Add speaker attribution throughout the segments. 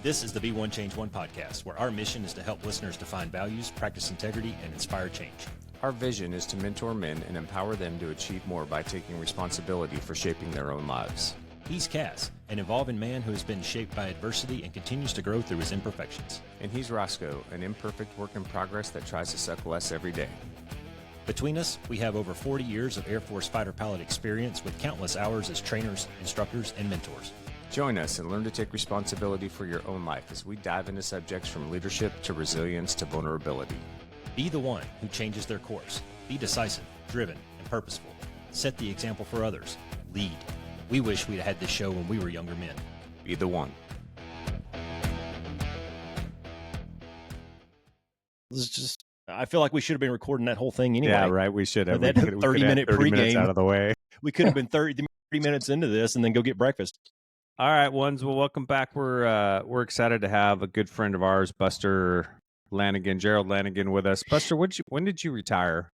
Speaker 1: This is the Be One Change One podcast, where our mission is to help listeners define values, practice integrity, and inspire change.
Speaker 2: Our vision is to mentor men and empower them to achieve more by taking responsibility for shaping their own lives.
Speaker 1: He's CAS, an evolving man who has been shaped by adversity and continues to grow through his imperfections.
Speaker 2: And he's Roscoe, an imperfect work in progress that tries to suck less every day.
Speaker 1: Between us, we have over 40 years of Air Force fighter pilot experience with countless hours as trainers, instructors, and mentors.
Speaker 2: Join us and learn to take responsibility for your own life as we dive into subjects from leadership to resilience to vulnerability.
Speaker 1: Be the one who changes their course. Be decisive, driven, and purposeful. Set the example for others. Lead. We wish we'd had this show when we were younger men.
Speaker 2: Be the one.
Speaker 1: I feel like we should have been recording that whole thing anyway.
Speaker 2: Yeah, right. We should have.
Speaker 1: That 30-minute pregame
Speaker 2: out of the way.
Speaker 1: We could have been 30 minutes into this and then go get breakfast.
Speaker 2: All right, ones. Well, welcome back. We're excited to have a good friend of ours, Buster Lanagan, Gerald Lanigan, with us. Buster, when did you retire?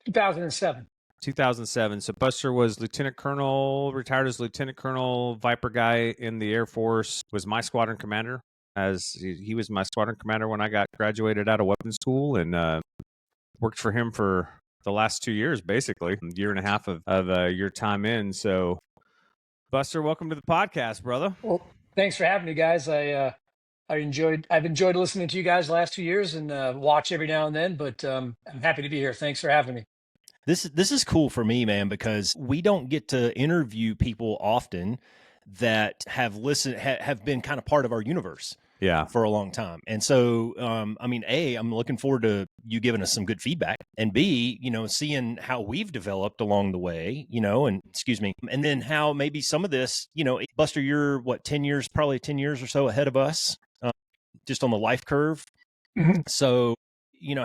Speaker 3: 2007.
Speaker 2: 2007. So Buster was lieutenant colonel, retired as lieutenant colonel, Viper guy in the Air Force. Was my squadron commander. As he was my squadron commander when I got graduated out of weapons school, and worked for him for the last 2 years, basically, a year and a half of your time in. So, Buster, welcome to the podcast, brother.
Speaker 3: Well, thanks for having me, guys. I've enjoyed listening to you guys the last 2 years and watch every now and then, but I'm happy to be here. Thanks for having me.
Speaker 1: This is cool for me, man, because we don't get to interview people often that have listened, have been kind of part of our universe.
Speaker 2: Yeah,
Speaker 1: for a long time. And so, A, I'm looking forward to you giving us some good feedback, and B, seeing how we've developed along the way, and then how maybe some of this, Buster, you're probably 10 years or so ahead of us, just on the life curve.
Speaker 3: Mm-hmm.
Speaker 1: So,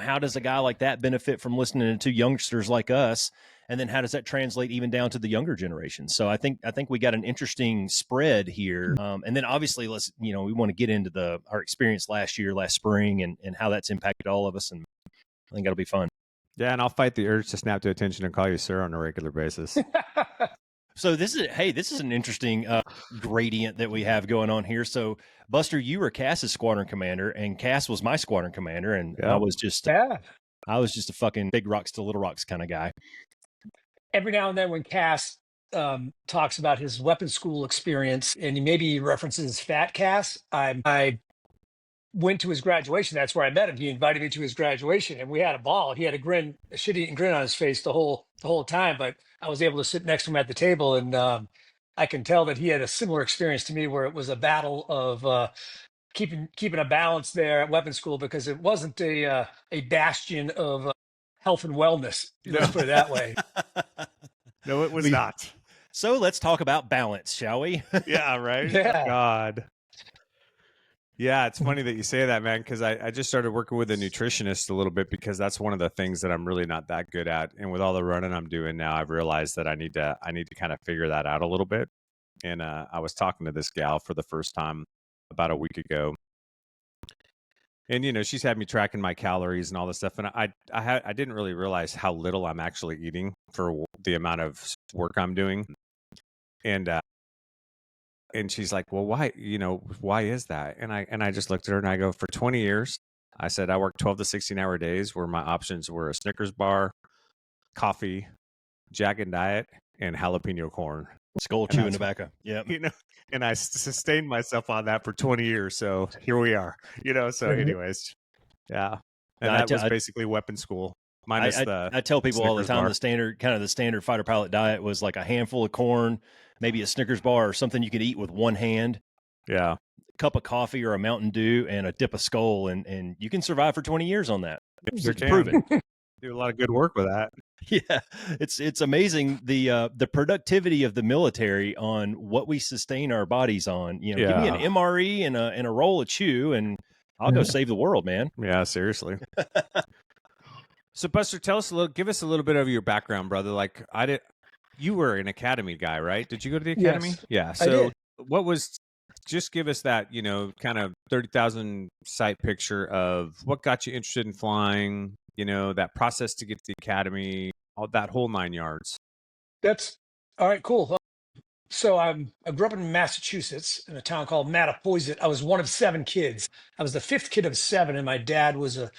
Speaker 1: how does a guy like that benefit from listening to youngsters like us? And then how does that translate even down to the younger generation? So I think we got an interesting spread here. And then obviously we want to get into our experience last spring and how that's impacted all of us. And I think that'll be fun.
Speaker 2: Yeah. And I'll fight the urge to snap to attention and call you sir on a regular basis.
Speaker 1: So this is an interesting gradient that we have going on here. So Buster, you were CAS's squadron commander and CAS was my squadron commander. And I was just a fucking big rocks to little rocks kind of guy.
Speaker 3: Every now and then when CAS talks about his weapons school experience, and he maybe references Fat CAS, I went to his graduation. That's where I met him. He invited me to his graduation, and we had a ball. He had a shit-eating grin on his face the whole time, but I was able to sit next to him at the table, and I can tell that he had a similar experience to me, where it was a battle of keeping a balance there at weapons school, because it wasn't a bastion of health and wellness. Let's put it that way.
Speaker 2: No, it was not.
Speaker 1: So let's talk about balance, shall we?
Speaker 2: Yeah, right?
Speaker 3: Yeah.
Speaker 2: God. Yeah, it's funny that you say that, man, because I just started working with a nutritionist a little bit, because that's one of the things that I'm really not that good at. And with all the running I'm doing now, I've realized that I need to kind of figure that out a little bit. And I was talking to this gal for the first time about a week ago. And, she's had me tracking my calories and all this stuff. And I didn't really realize how little I'm actually eating for the amount of work I'm doing. And she's like, well, why is that? And I just looked at her and I go, for 20 years, I said, I worked 12 to 16-hour days where my options were a Snickers bar, coffee, Jack and Diet, and jalapeno corn.
Speaker 1: Skull chewing tobacco. Yeah.
Speaker 2: And I sustained myself on that for 20 years. So here we are, so anyways, yeah. And that was basically weapons school. Minus
Speaker 1: I tell people
Speaker 2: Snickers
Speaker 1: all the time,
Speaker 2: bar.
Speaker 1: the standard fighter pilot diet was like a handful of corn, maybe a Snickers bar or something you could eat with one hand.
Speaker 2: Yeah.
Speaker 1: A cup of coffee or a Mountain Dew and a dip of Skull. And you can survive for 20 years on that.
Speaker 2: Sure
Speaker 1: it's proven.
Speaker 2: Do a lot of good work with that.
Speaker 1: Yeah, it's amazing the productivity of the military on what we sustain our bodies on. Give me an MRE and a roll of chew, and I'll go save the world, man.
Speaker 2: Yeah, seriously. So, Buster, give us a little bit of your background, brother. Like, you were an academy guy, right? Did you go to the academy?
Speaker 3: Yes,
Speaker 2: yeah. So, what was? Just give us that, kind of 30,000 sight picture of what got you interested in flying. That process to get to the academy, all that whole 9 yards.
Speaker 3: That's all right. Cool. So I grew up in Massachusetts in a town called Mattapoisett. I was one of 7 kids. I was the fifth kid of 7, and my dad was a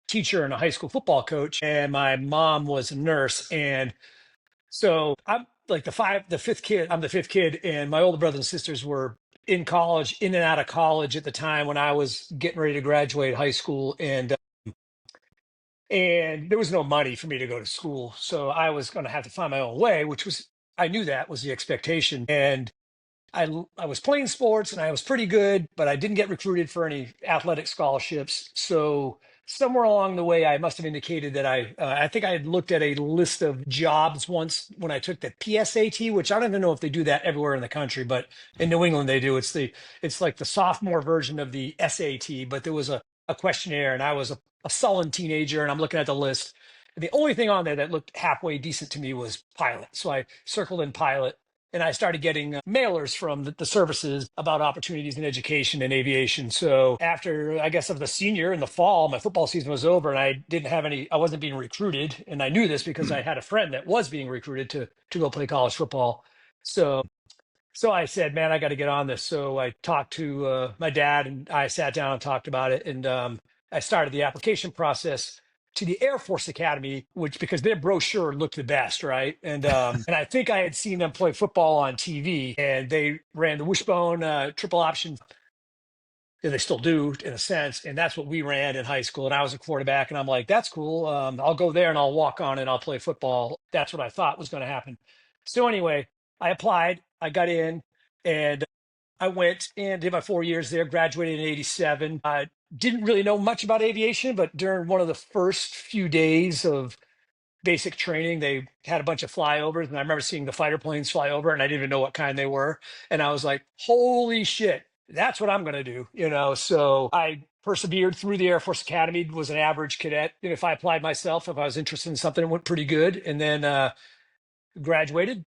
Speaker 3: teacher and a high school football coach, and my mom was a nurse. And so I'm like the fifth kid. I'm the fifth kid, and my older brothers and sisters were in college, in and out of college at the time when I was getting ready to graduate high school, and there was no money for me to go to school, so I was going to have to find my own way, which was I knew that was the expectation, and I was playing sports and I was pretty good, but I didn't get recruited for any athletic scholarships. So somewhere along the way, I must have indicated that I think I had looked at a list of jobs once when I took the PSAT, which I don't even know if they do that everywhere in the country, but in New England they do. It's like the sophomore version of the SAT, but there was a questionnaire, and I was a sullen teenager, and I'm looking at the list. And the only thing on there that looked halfway decent to me was pilot. So I circled in pilot, and I started getting mailers from the services about opportunities in education and aviation. So after, I guess, of the senior in the fall, my football season was over, and I wasn't being recruited. And I knew this because I had a friend that was being recruited to go play college football. So I said, man, I got to get on this. So I talked to my dad, and I sat down and talked about it. And I started the application process to the Air Force Academy, which because their brochure looked the best, right? And I think I had seen them play football on TV, and they ran the wishbone triple option. Yeah, they still do in a sense, and that's what we ran in high school. And I was a quarterback, and I'm like, that's cool. I'll go there and I'll walk on and I'll play football. That's what I thought was going to happen. So anyway, I applied, I got in, and I went and did my 4 years there, graduated in 87. I didn't really know much about aviation, but during one of the first few days of basic training, they had a bunch of flyovers, and I remember seeing the fighter planes fly over, and I didn't even know what kind they were. And I was like, holy shit, that's what I'm going to do. So I persevered through the Air Force Academy, was an average cadet. And if I applied myself, if I was interested in something, it went pretty good. And then graduated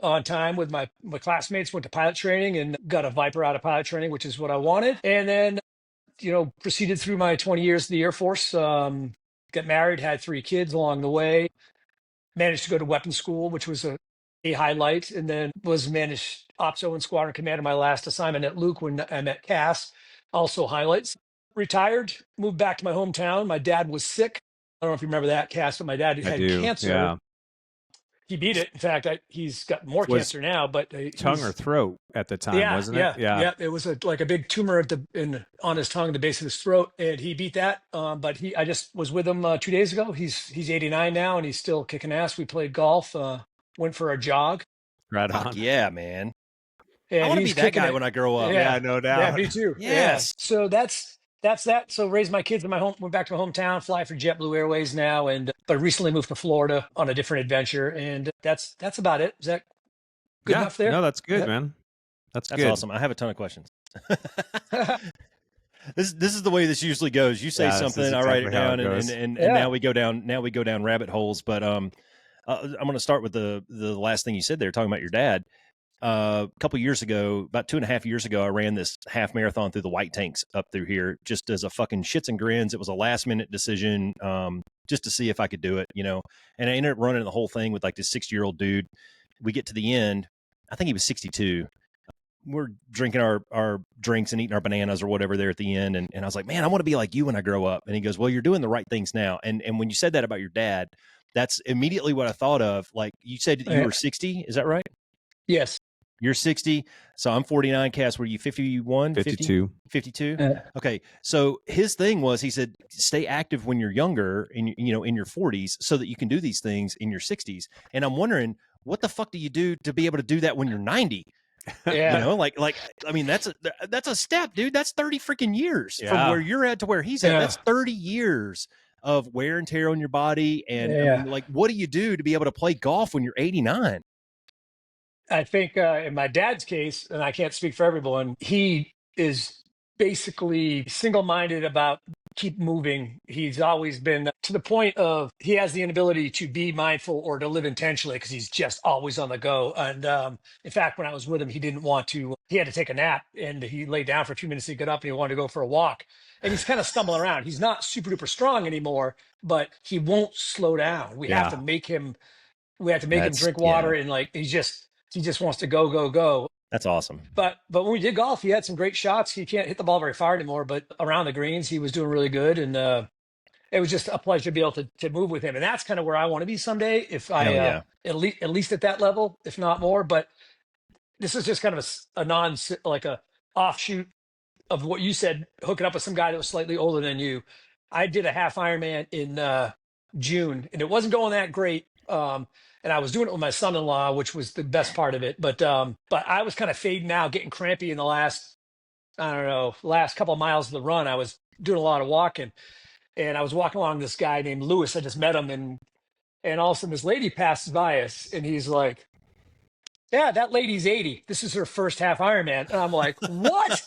Speaker 3: on time with my classmates, went to pilot training and got a Viper out of pilot training, which is what I wanted. And then, proceeded through my 20 years in the Air Force, got married, had 3 kids along the way, managed to go to weapons school, which was a highlight, and then was managed OPSO and squadron commander my last assignment at Luke when I'm at CAS, also highlights. Retired, moved back to my hometown. My dad was sick. I don't know if you remember that, Cass, but my dad
Speaker 2: I
Speaker 3: had
Speaker 2: do.
Speaker 3: cancer.
Speaker 2: Yeah.
Speaker 3: He beat it. In fact, he's got more
Speaker 2: Was
Speaker 3: cancer now, but
Speaker 2: tongue or throat at the time, wasn't it?
Speaker 3: Yeah. It was like a big tumor on his tongue, the base of his throat, and he beat that. But I just was with him 2 days ago. He's 89 now, and he's still kicking ass. We played golf, went for a jog.
Speaker 2: Right on.
Speaker 1: Fuck yeah, man.
Speaker 3: And
Speaker 1: I want to be that guy
Speaker 3: it.
Speaker 1: when I grow up.
Speaker 2: Yeah, no doubt.
Speaker 3: Yeah, me too.
Speaker 1: Yes.
Speaker 3: Yeah. So that's that. So raised my kids in my home, went back to my hometown, fly for JetBlue Airways now, but recently moved to Florida on a different adventure, and that's about it. Is that good enough there?
Speaker 2: No, that's good,
Speaker 3: Yeah.
Speaker 2: man. That's
Speaker 1: That's
Speaker 2: good.
Speaker 1: awesome. I have a ton of questions. This is the way this usually goes. You say
Speaker 2: Yeah, this is
Speaker 1: something, I write it
Speaker 2: exactly how
Speaker 1: down,
Speaker 2: it goes.
Speaker 1: and
Speaker 3: Yeah.
Speaker 1: now we go down rabbit holes. But I'm going to start with the last thing you said there, talking about your dad. A couple years ago, about 2.5 years ago, I ran this half marathon through the White Tanks up through here, just as a fucking shits and grins. It was a last minute decision, just to see if I could do it, And I ended up running the whole thing with like this 60-year-old dude. We get to the end. I think he was 62. We're drinking our drinks and eating our bananas or whatever there at the end. And I was like, man, I want to be like you when I grow up. And he goes, well, you're doing the right things now. And when you said that about your dad, that's immediately what I thought of. Like you said, you were 60. Is that right?
Speaker 3: Yes.
Speaker 1: You're 60. So I'm 49. Cass, were you 51?
Speaker 2: 52.
Speaker 1: 52. Okay. So his thing was, he said, stay active when you're younger in your 40s so that you can do these things in your 60s. And I'm wondering, what the fuck do you do to be able to do that when you're 90?
Speaker 3: Yeah.
Speaker 1: I mean, that's a step, dude. That's 30 freaking years
Speaker 2: Yeah.
Speaker 1: from where you're at to where he's at.
Speaker 3: Yeah.
Speaker 1: That's 30 years of wear and tear on your body. And I mean, like, what do you do to be able to play golf when you're 89?
Speaker 3: I think in my dad's case, and I can't speak for everyone, he is basically single-minded about keep moving. He's always been to the point of he has the inability to be mindful or to live intentionally because he's just always on the go. And in fact, when I was with him, he didn't want to, he had to take a nap, and he laid down for a few minutes to get up, and he wanted to go for a walk. And he's kind of stumbling around. He's not super duper strong anymore, but he won't slow down. We have to make him, him drink water, and like, he's just, He just wants to go, go, go.
Speaker 1: That's awesome.
Speaker 3: But when we did golf, he had some great shots. He can't hit the ball very far anymore, but around the greens, he was doing really good. And it was just a pleasure to be able to move with him. And that's kind of where I want to be someday, if I
Speaker 1: Hell yeah.
Speaker 3: at least at that level, if not more. But this is just kind of a non like a offshoot of what you said, hooking up with some guy that was slightly older than you. I did a half Ironman in June, and it wasn't going that great. And I was doing it with my son-in-law, which was the best part of it. But I was kind of fading out, getting crampy in the last, I don't know, last couple of miles of the run. I was doing a lot of walking, and I was walking along this guy named Lewis. I just met him, and all of a sudden this lady passes by us, and he's like, "Yeah, that lady's 80. This is her first half Ironman." And I'm like, "What?"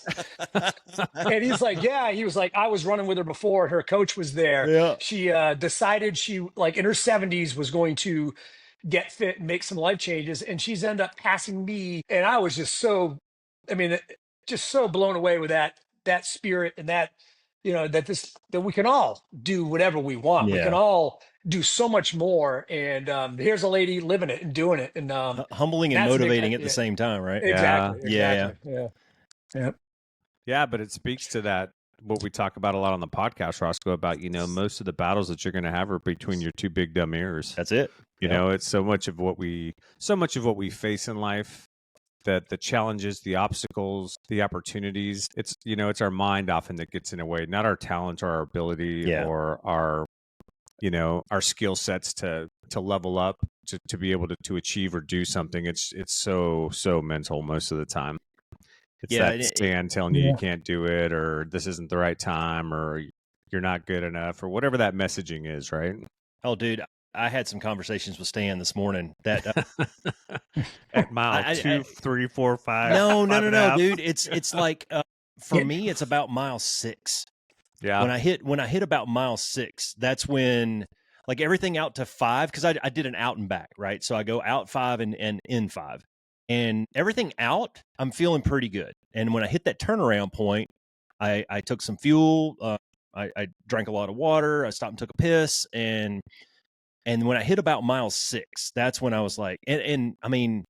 Speaker 3: And he's like, "Yeah." He was like, "I was running with her before. Her coach was there.
Speaker 1: Yeah.
Speaker 3: She decided she, like, in her 70s was going to get fit and make some life changes, and she's ended up passing me." And I was just so, I mean, just so blown away with that spirit, and that, that we can all do whatever we want. We
Speaker 1: Yeah.
Speaker 3: can all do so much more. And here's a lady living it and doing it, and
Speaker 1: Humbling and
Speaker 3: that's a big
Speaker 1: motivating
Speaker 3: thing,
Speaker 1: at the
Speaker 3: yeah.
Speaker 1: same time, right?
Speaker 3: Exactly.
Speaker 1: Yeah.
Speaker 3: Exactly. Yeah.
Speaker 2: Yeah, but it speaks to that, what we talk about a lot on the podcast, Roscoe, about, most of the battles that you're going to have are between your two big dumb ears.
Speaker 1: That's it.
Speaker 2: You know, it's so much of what we face in life, that the challenges, the obstacles, the opportunities, it's our mind often that gets in the way, not our talent or our ability
Speaker 1: Yeah.
Speaker 2: or our skill sets to level up, to be able to achieve or do something. It's so mental most of the time. It's that stand telling you can't do it, or this isn't the right time, or you're not good enough, or whatever that messaging is, right?
Speaker 1: Oh, dude, I had some conversations with Stan this morning that
Speaker 2: at mile 2, 3, 4, 5.
Speaker 1: No, dude. It's like for me, it's about mile 6.
Speaker 2: Yeah.
Speaker 1: When I hit about mile 6, that's when, like, everything out to 5, because I did an out and back, right? So I go out 5 and in 5. And everything out, I'm feeling pretty good. And when I hit that turnaround point, I took some fuel. I drank a lot of water. I stopped and took a piss. And when I hit about mile 6, that's when I was like, and I mean,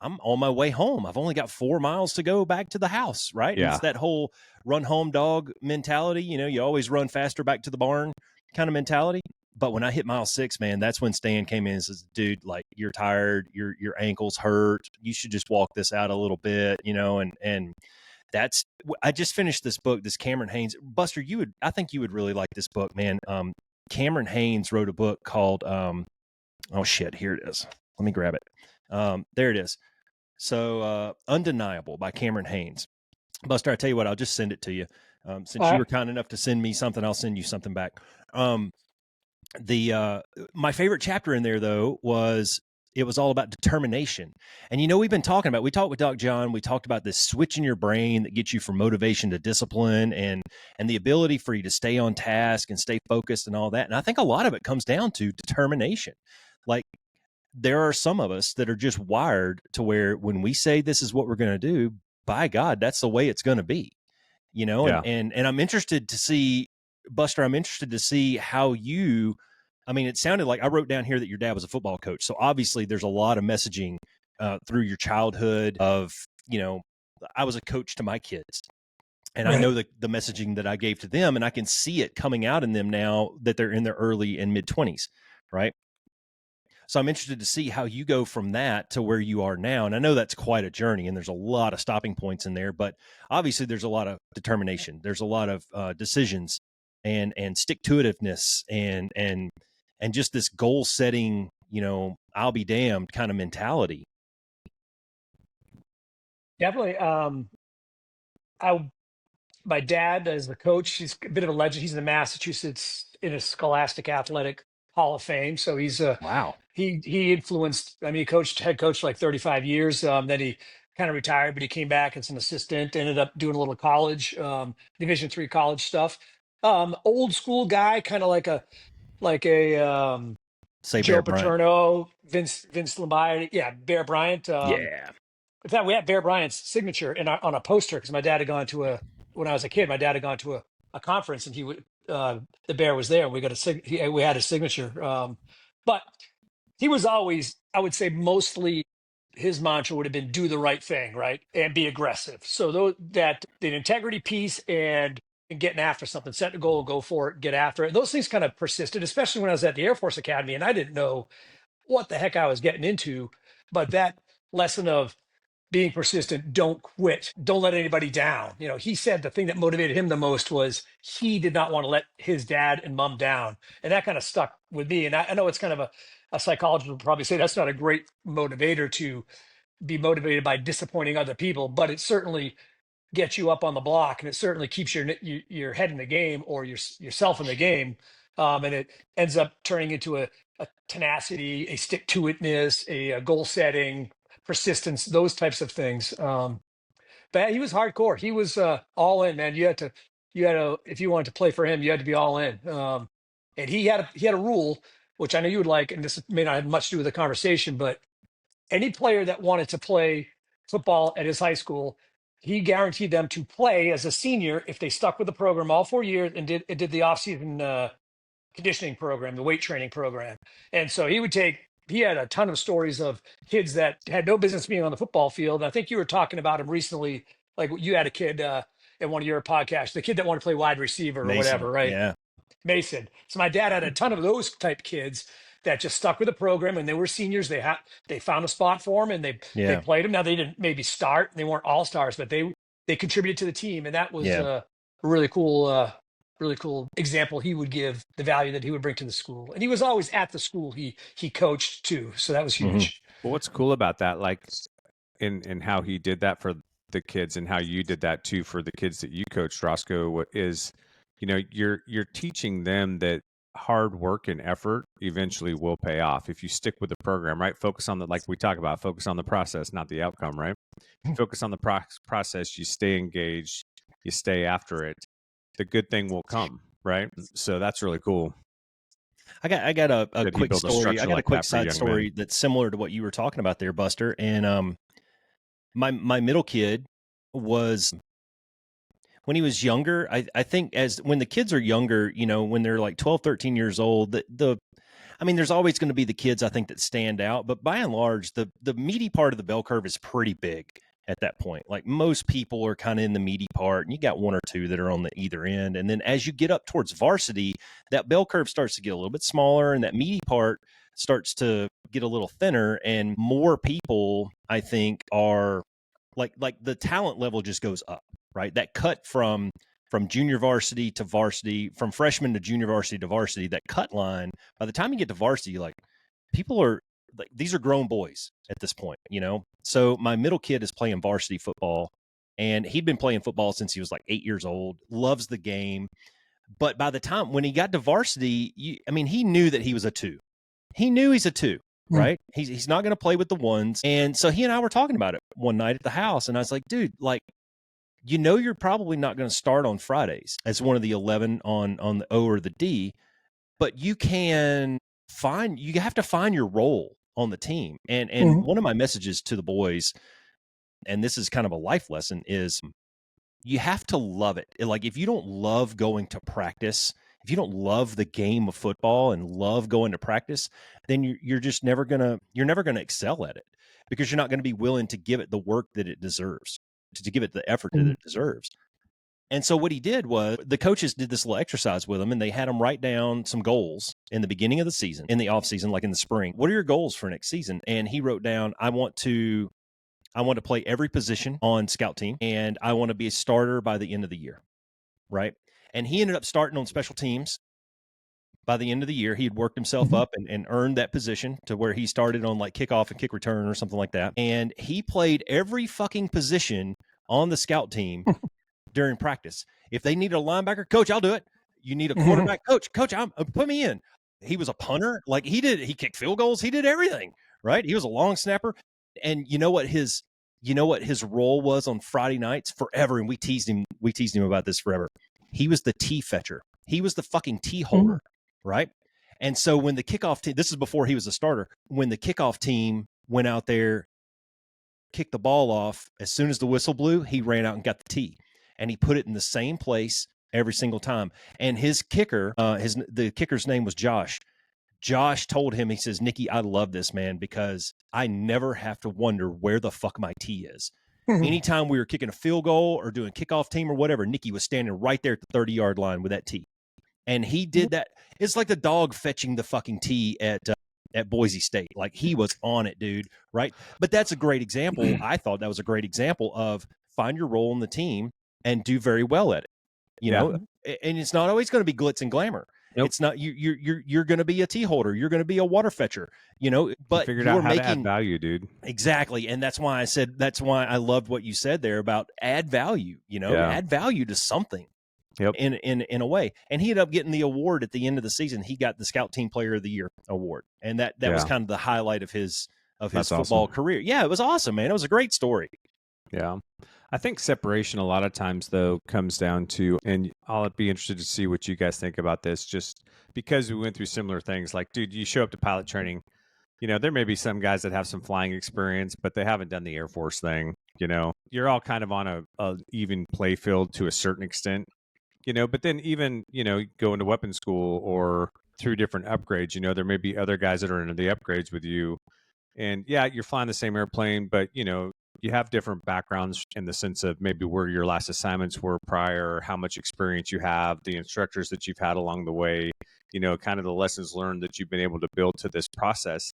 Speaker 1: I'm on my way home. I've only got 4 miles to go back to the house, right?
Speaker 2: Yeah.
Speaker 1: And it's that whole run home dog mentality. You always run faster back to the barn kind of mentality. But when I hit mile 6, man, that's when Stan came in and says, "Dude, like, you're tired, your ankles hurt. You should just walk this out a little bit," and that's, I just finished this book, this Cameron Haynes. Buster, I think you would really like this book, man. Cameron Haynes wrote a book called, oh shit, here it is. Let me grab it. There it is. So, Undeniable by Cameron Haynes. Buster, I tell you what, I'll just send it to you. Since you were kind enough to send me something, I'll send you something back. My favorite chapter in there, though, was all about determination. And we talked with Doc John, we talked about this switch in your brain that gets you from motivation to discipline, and the ability for you to stay on task and stay focused and all that. And I think a lot of it comes down to determination. Like, there are some of us that are just wired to where when we say this is what we're going to do, by God, that's the way it's going to be,
Speaker 2: Yeah.
Speaker 1: and I'm interested to see, Buster, how you, I mean, it sounded like, I wrote down here that your dad was a football coach. So obviously there's a lot of messaging through your childhood of, I was a coach to my kids. And I know the messaging that I gave to them, and I can see it coming out in them now that they're in their early and mid 20s. Right. So I'm interested to see how you go from that to where you are now. And I know that's quite a journey, and there's a lot of stopping points in there, but obviously there's a lot of determination. There's a lot of decisions and stick-to-itiveness and just this goal setting, I'll be damned kind of mentality.
Speaker 3: Definitely. My dad is the coach. He's a bit of a legend. He's in the Massachusetts in a Scholastic Athletic Hall of Fame. So he's
Speaker 1: Wow.
Speaker 3: He influenced. I mean, he head coach for like 35 years. Then he kind of retired, but he came back as an assistant. Ended up doing a little college, Division III college stuff. Old school guy, kind of like a
Speaker 1: Say
Speaker 3: Joe
Speaker 1: Bear Bryant.
Speaker 3: Paterno, Vince Lombardi. Yeah, Bear Bryant.
Speaker 1: Yeah.
Speaker 3: In fact, we had Bear Bryant's signature on a poster because my dad had gone to when I was a kid, my dad had gone to a conference, and the Bear was there, and we got we had a signature. But he was always, I would say, mostly his mantra would have been do the right thing, right? And be aggressive. So that the integrity piece and getting after something, set a goal, go for it, get after it. Those things kind of persisted, especially when I was at the Air Force Academy and I didn't know what the heck I was getting into. But that lesson of being persistent, don't quit, don't let anybody down. You know, he said the thing that motivated him the most was he did not want to let his dad and mom down. And that kind of stuck with me. And I know it's kind of a psychologist would probably say that's not a great motivator to be motivated by disappointing other people, but it certainly gets you up on the block and it certainly keeps your head in the game or yourself in the game. And it ends up turning into a tenacity, a stick to itness, a goal setting, persistence, those types of things. But he was hardcore. He was all in, man. You had to, if you wanted to play for him, you had to be all in. And he had a rule, which I know you would like, and this may not have much to do with the conversation, but any player that wanted to play football at his high school, he guaranteed them to play as a senior if they stuck with the program all 4 years and did the offseason conditioning program, the weight training program. And so he had a ton of stories of kids that had no business being on the football field. And I think you were talking about him recently, like you had a kid in one of your podcasts, the kid that wanted to play wide receiver or
Speaker 1: Mason.
Speaker 3: whatever, right?
Speaker 1: Yeah.
Speaker 3: Mason. So my dad had a ton of those type kids that just stuck with the program and they were seniors. They found a spot for them and they played them. Now they didn't maybe start, they weren't all stars, but they contributed to the team. And that was a really cool example he would give, the value that he would bring to the school. And he was always at the school he coached too. So that was huge.
Speaker 2: Well, what's cool about that, like in how he did that for the kids and how you did that too for the kids that you coached, Roscoe, is, you know, you're teaching them that hard work and effort eventually will pay off if you stick with the program, right? Focus on like we talk about, focus on the process, not the outcome, right? Focus on the process, you stay engaged, you stay after it, the good thing will come, right? So that's really cool.
Speaker 1: I got a quick story. I got a quick side story that's similar to what you were talking about there, Buster. And my middle kid was, when he was younger, I think when the kids are younger, you know, when they're like 12, 13 years old, there's always going to be the kids, I think, that stand out. But by and large, the meaty part of the bell curve is pretty big at that point. Like most people are kind of in the meaty part and you got one or two that are on the either end. And then as you get up towards varsity, that bell curve starts to get a little bit smaller and that meaty part starts to get a little thinner, and more people, I think, are like the talent level just goes up, right? That cut from junior varsity to varsity, from freshman to junior varsity to varsity, that cut line, by the time you get to varsity, like people are like, these are grown boys at this point, you know? So my middle kid is playing varsity football, and he'd been playing football since he was like 8 years old, loves the game. But by the time when he got to varsity, he knew that he was a 2. He knew he's a 2, right? He's not going to play with the 1s. And so he and I were talking about it one night at the house, and I was like, dude, like, you know, you're probably not going to start on Fridays as one of the 11 on the O or the D, but you have to find your role on the team. And one of my messages to the boys, and this is kind of a life lesson, is you have to love it. Like, if you don't love going to practice, if you don't love the game of football and love going to practice, then you're just never gonna excel at it, because you're not going to be willing to give it the work that it deserves, to give it the effort that it deserves. And so what he did was, the coaches did this little exercise with him, and they had him write down some goals in the beginning of the season, in the off season, like in the spring. What are your goals for next season? And he wrote down, I want to play every position on scout team, and I want to be a starter by the end of the year. Right. And he ended up starting on special teams. By the end of the year, he had worked himself up and earned that position to where he started on like kickoff and kick return or something like that. And he played every fucking position on the scout team during practice. If they needed a linebacker, coach, I'll do it. You need a quarterback, coach, put me in. He was a punter. Like, he kicked field goals. He did everything, right? He was a long snapper. And you know what his role was on Friday nights forever? And we teased him about this forever. He was the tee fetcher. He was the fucking tee holder, right? And so when the kickoff team, this is before he was a starter, when the kickoff team went out there, kicked the ball off, as soon as the whistle blew, he ran out and got the tee. And he put it in the same place every single time. And his kicker, the kicker's name was Josh. Josh told him, he says, Nikki, I love this, man, because I never have to wonder where the fuck my tee is. Anytime we were kicking a field goal or doing kickoff team or whatever, Nikki was standing right there at the 30-yard line with that tee. And he did that. It's like the dog fetching the fucking tee at Boise State. Like, he was on it, dude. Right. But that's a great example. I thought that was a great example of find your role in the team and do very well at it. You know, and it's not always going to be glitz and glamour. Nope. It's not you're going to be a tee holder. You're going to be a water fetcher, you know, but
Speaker 2: you figured out how to add value, dude.
Speaker 1: Exactly. And that's why I loved what you said there about add value, you know, add value to something. Yep. In a way. And he ended up getting the award at the end of the season. He got the Scout Team Player of the Year award. And that was kind of the highlight of his football career. Yeah, it was awesome, man. It was a great story.
Speaker 2: Yeah. I think separation a lot of times, though, comes down to, and I'll be interested to see what you guys think about this, just because we went through similar things. Like, dude, you show up to pilot training, you know, there may be some guys that have some flying experience, but they haven't done the Air Force thing. You know, you're all kind of on a even play field to a certain extent, you know, but then even, you know, go into weapon school or through different upgrades, you know, there may be other guys that are into the upgrades with you. And yeah, you're flying the same airplane, but, you know, you have different backgrounds in the sense of maybe where your last assignments were prior, how much experience you have, the instructors that you've had along the way, you know, kind of the lessons learned that you've been able to build to this process.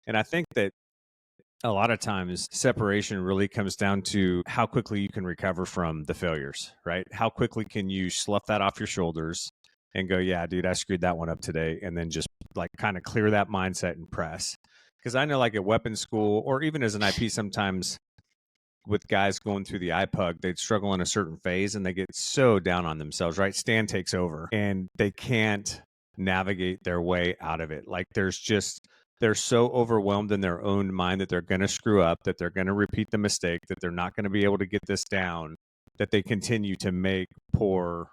Speaker 2: And I think that a lot of times separation really comes down to how quickly you can recover from the failures, right? How quickly can you slough that off your shoulders and go, yeah, dude, I screwed that one up today. And then just like kind of clear that mindset and press. Because I know like at weapons school or even as an IP sometimes, with guys going through the IPUG, they'd struggle in a certain phase and they get so down on themselves, right? Stan takes over and they can't navigate their way out of it. Like they're so overwhelmed in their own mind that they're going to screw up, that they're going to repeat the mistake, that they're not going to be able to get this down, that they continue to make poor,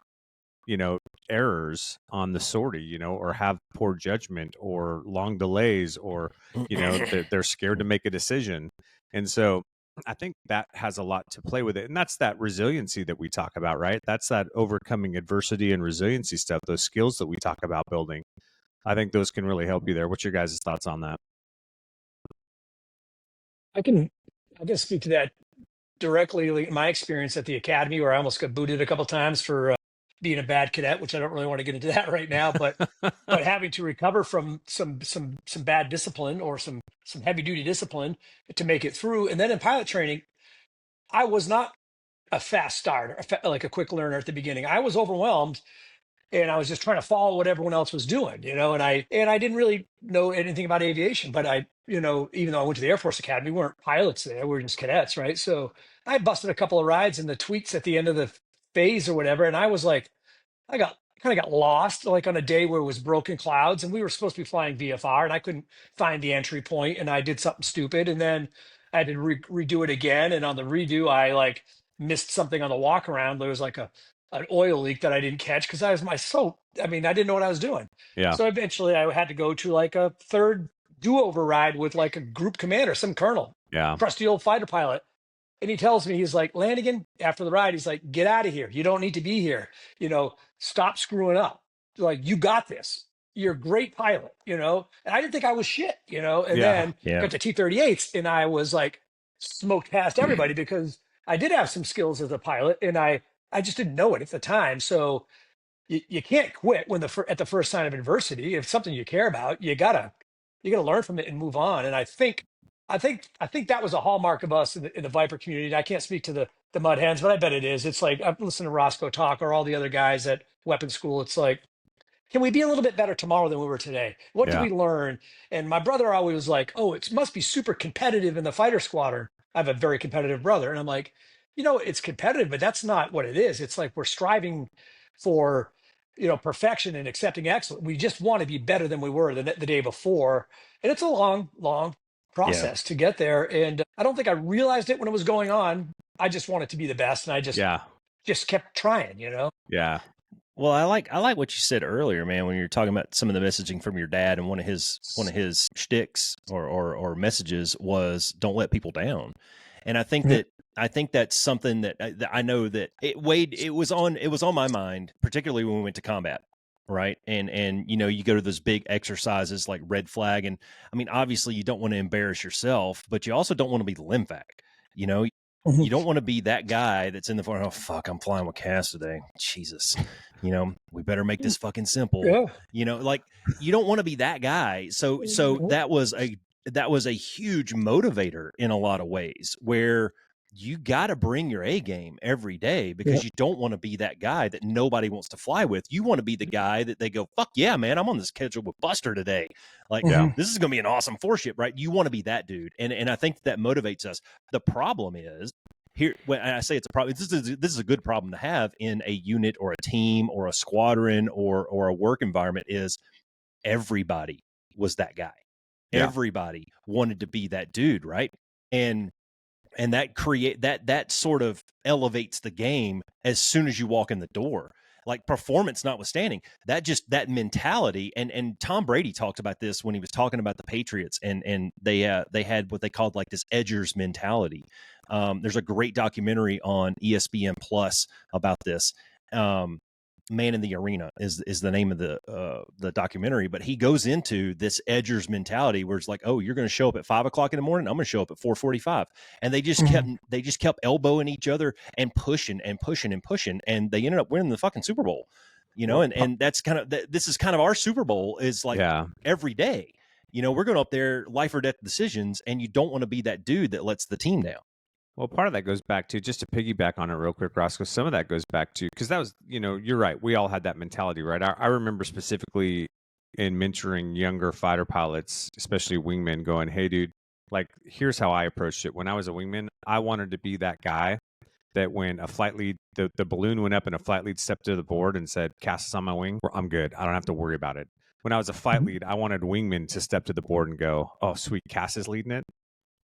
Speaker 2: you know, errors on the sortie, you know, or have poor judgment or long delays or, you know, they're scared to make a decision. And so I think that has a lot to play with it. And that's that resiliency that we talk about, right? That's that overcoming adversity and resiliency stuff, those skills that we talk about building. I think those can really help you there. What's your guys' thoughts on that?
Speaker 3: I can speak to that directly. Like my experience at the academy, where I almost got booted a couple times for being a bad cadet, which I don't really want to get into that right now. But having to recover from some bad discipline or some heavy duty discipline to make it through. And then in pilot training, I was not a fast starter, like a quick learner at the beginning. I was overwhelmed. And I was just trying to follow what everyone else was doing, you know, and I didn't really know anything about aviation, but I, you know, even though I went to the Air Force Academy, we weren't pilots there, we were just cadets, right? So I busted a couple of rides in the tweets at the end of the phase or whatever, and I was like, I kind of got lost, like on a day where it was broken clouds, and we were supposed to be flying VFR, and I couldn't find the entry point, and I did something stupid, and then I had to redo it again, and on the redo, I like missed something on the walk around. There was like an oil leak that I didn't catch because I didn't know what I was doing.
Speaker 2: Yeah.
Speaker 3: So eventually I had to go to like a third do-over ride with like a group commander, some colonel, crusty old fighter pilot. And he tells me, he's like, Lanigan, after the ride, he's like, get out of here. You don't need to be here. You know, stop screwing up. Like, you got this. You're a great pilot, you know? And I didn't think I was shit, you know? And then got to T-38s and I was like smoked past everybody because I did have some skills as a pilot and I just didn't know it at the time. So you can't quit when at the first sign of adversity. If it's something you care about, you gotta learn from it and move on. And I think that was a hallmark of us in the Viper community. And I can't speak to the Mud Hens, but I bet it is. It's like I've listened to Roscoe talk or all the other guys at weapons school. It's like, can we be a little bit better tomorrow than we were today? What did we learn? And my brother always was like, oh, it must be super competitive in the fighter squadron. I have a very competitive brother. And I'm like, you know, it's competitive, but that's not what it is. It's like we're striving for, you know, perfection and accepting excellence. We just want to be better than we were the day before. And it's a long, long process to get there. And I don't think I realized it when it was going on. I just wanted to be the best. And I just kept trying, you know?
Speaker 2: Yeah.
Speaker 1: Well, I like what you said earlier, man, when you're talking about some of the messaging from your dad, and one of his shticks or messages was don't let people down. And I think that's something that I know that it was on my mind, particularly when we went to combat. right? And you know, you go to those big exercises like red flag, and I mean, obviously you don't want to embarrass yourself, but you also don't want to be the lymphatic. You know, you don't want to be that guy that's in the front. Oh fuck, I'm flying with CAS today. Jesus, you know, we better make this fucking simple.
Speaker 3: Yeah.
Speaker 1: You know, like you don't want to be that guy. So that was a huge motivator in a lot of ways, where you got to bring your A game every day, because you don't want to be that guy that nobody wants to fly with. You want to be the guy that they go, fuck yeah, man, I'm on the schedule with Buster today. Like, this is going to be an awesome 4-ship, right? You want to be that dude. And I think that motivates us. The problem is, here, when I say it's a problem, this is a good problem to have in a unit or a team or a squadron or a work environment, is everybody was that guy.
Speaker 2: Yeah.
Speaker 1: Everybody wanted to be that dude, right? And that sort of elevates the game as soon as you walk in the door. Like, performance notwithstanding, that mentality, and Tom Brady talked about this when he was talking about the Patriots, and they had what they called like this edgers mentality. There's a great documentary on ESPN Plus about this. Man in the Arena is the name of the documentary, but he goes into this edgers mentality where it's like, oh, you're going to show up at 5 o'clock in the morning, I'm going to show up at 4:45, and they just kept elbowing each other and pushing and pushing and pushing, and they ended up winning the fucking Super Bowl, you know. And that's kind of this is kind of our Super Bowl, is like every day, you know, we're going up there, life or death decisions, and you don't want to be that dude that lets the team down.
Speaker 2: Well, part of that goes back to, just to piggyback on it real quick, Roscoe, some of that goes back to, because that was, you know, you're right. We all had that mentality, right? I remember specifically in mentoring younger fighter pilots, especially wingmen, going, hey, dude, like, here's how I approached it. When I was a wingman, I wanted to be that guy that when a flight lead, the balloon went up and a flight lead stepped to the board and said, CAS is on my wing, I'm good. I don't have to worry about it. When I was a flight lead, I wanted wingmen to step to the board and go, oh, sweet, CAS is leading it.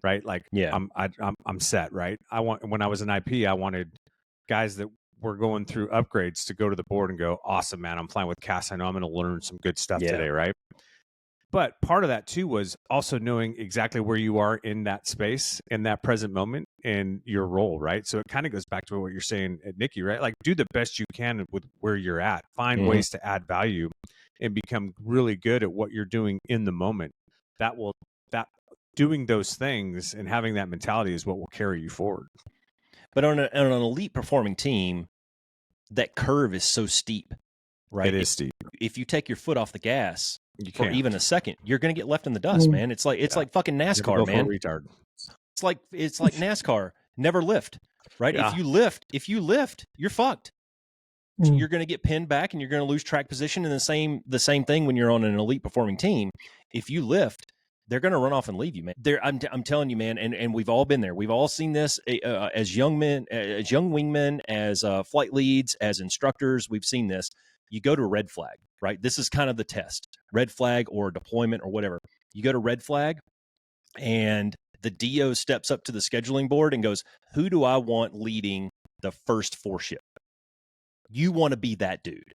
Speaker 2: Right? Like, I'm set, right? When I was an IP, I wanted guys that were going through upgrades to go to the board and go, awesome, man, I'm flying with CAS. I know I'm going to learn some good stuff today, right? But part of that too was also knowing exactly where you are in that space, in that present moment, and your role, right? So it kind of goes back to what you're saying, Nikki, right? Like, do the best you can with where you're at. Find ways to add value and become really good at what you're doing in the moment. Doing those things and having that mentality is what will carry you forward.
Speaker 1: But on an elite performing team, that curve is so steep, right?
Speaker 2: It is steep.
Speaker 1: If you take your foot off the gas for even a second, you're going to get left in the dust, man. It's like fucking NASCAR, man.
Speaker 2: Retard.
Speaker 1: It's like NASCAR. Never lift, right?
Speaker 2: Yeah.
Speaker 1: If you lift, you're fucked. You're going to get pinned back and you're going to lose track position. And the same thing when you're on an elite performing team. If you lift, they're going to run off and leave you, man. I'm telling you, man, and we've all been there. We've all seen this as young men, as young wingmen, as flight leads, as instructors. We've seen this. You go to a red flag, right? This is kind of the test. Red flag or deployment or whatever. You go to red flag, and the DO steps up to the scheduling board and goes, who do I want leading the first 4-ship? You want to be that dude.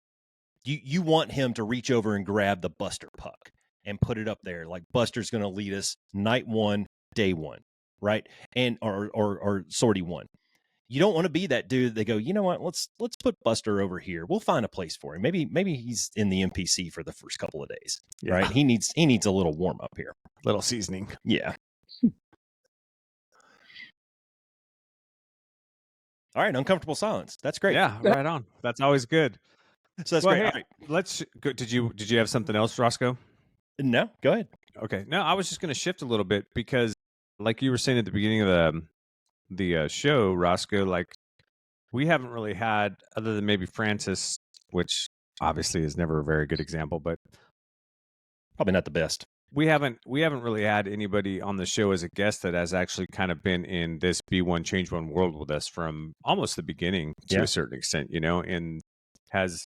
Speaker 1: You want him to reach over and grab the Buster puck and put it up there, like Buster's going to lead us night 1, day 1, right? And or sortie 1. You don't want to be that dude. They go, you know what? Let's put Buster over here. We'll find a place for him. Maybe he's in the MPC for the first couple of days, right? He needs a little warm up here,
Speaker 2: little seasoning.
Speaker 1: Yeah. All right, uncomfortable silence. That's great.
Speaker 2: Yeah, right on. That's always good.
Speaker 1: So that's great.
Speaker 2: Hey,
Speaker 1: all right.
Speaker 2: Let's go. Did you have something else, Roscoe?
Speaker 1: No, go ahead.
Speaker 2: Okay. No, I was just going to shift a little bit because, like you were saying at the beginning of the show, Roscoe, like, we haven't really had, other than maybe Francis, which obviously is never a very good example, but
Speaker 1: probably not the best.
Speaker 2: We haven't really had anybody on the show as a guest that has actually kind of been in this Be One Change One world with us from almost the beginning to a certain extent, you know, and has,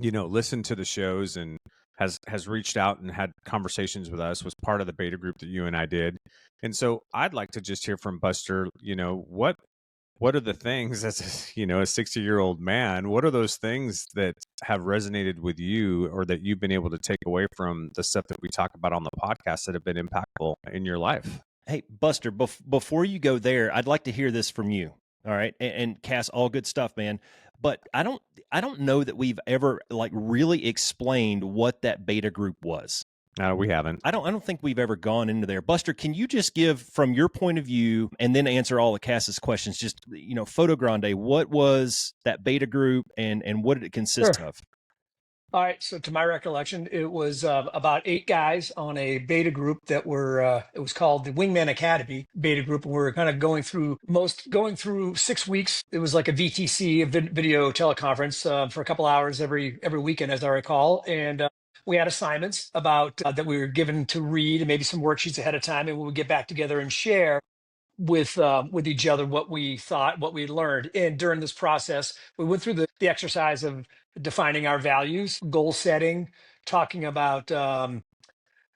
Speaker 2: you know, listened to the shows and has reached out and had conversations with us, was part of the beta group that you and I did. And so I'd like to just hear from Buster, you know, what are the things, as you know, a 60-year-old man, what are those things that have resonated with you or that you've been able to take away from the stuff that we talk about on the podcast that have been impactful in your life?
Speaker 1: Hey, Buster, before you go there, I'd like to hear this from you. All right. And CAS, all good stuff, man. but I don't know that we've ever like really explained what that beta group was.
Speaker 2: No, we haven't.
Speaker 1: I don't think we've ever gone into there. Buster, can you just give from your point of view and then answer all of CAS's questions? Just, Photo Grande, what was that beta group and what did it consist
Speaker 3: Sure.
Speaker 1: of?
Speaker 3: All right. So to my recollection, it was about 8 guys on a beta group that it was called the Wingman Academy beta group. And we were kind of going through 6 weeks. It was like a VTC, a video teleconference for a couple hours every weekend, as I recall. And we had assignments about that we were given to read and maybe some worksheets ahead of time. And we would get back together and share with each other what we thought, what we learned. And during this process, we went through the exercise of defining our values, goal setting, talking about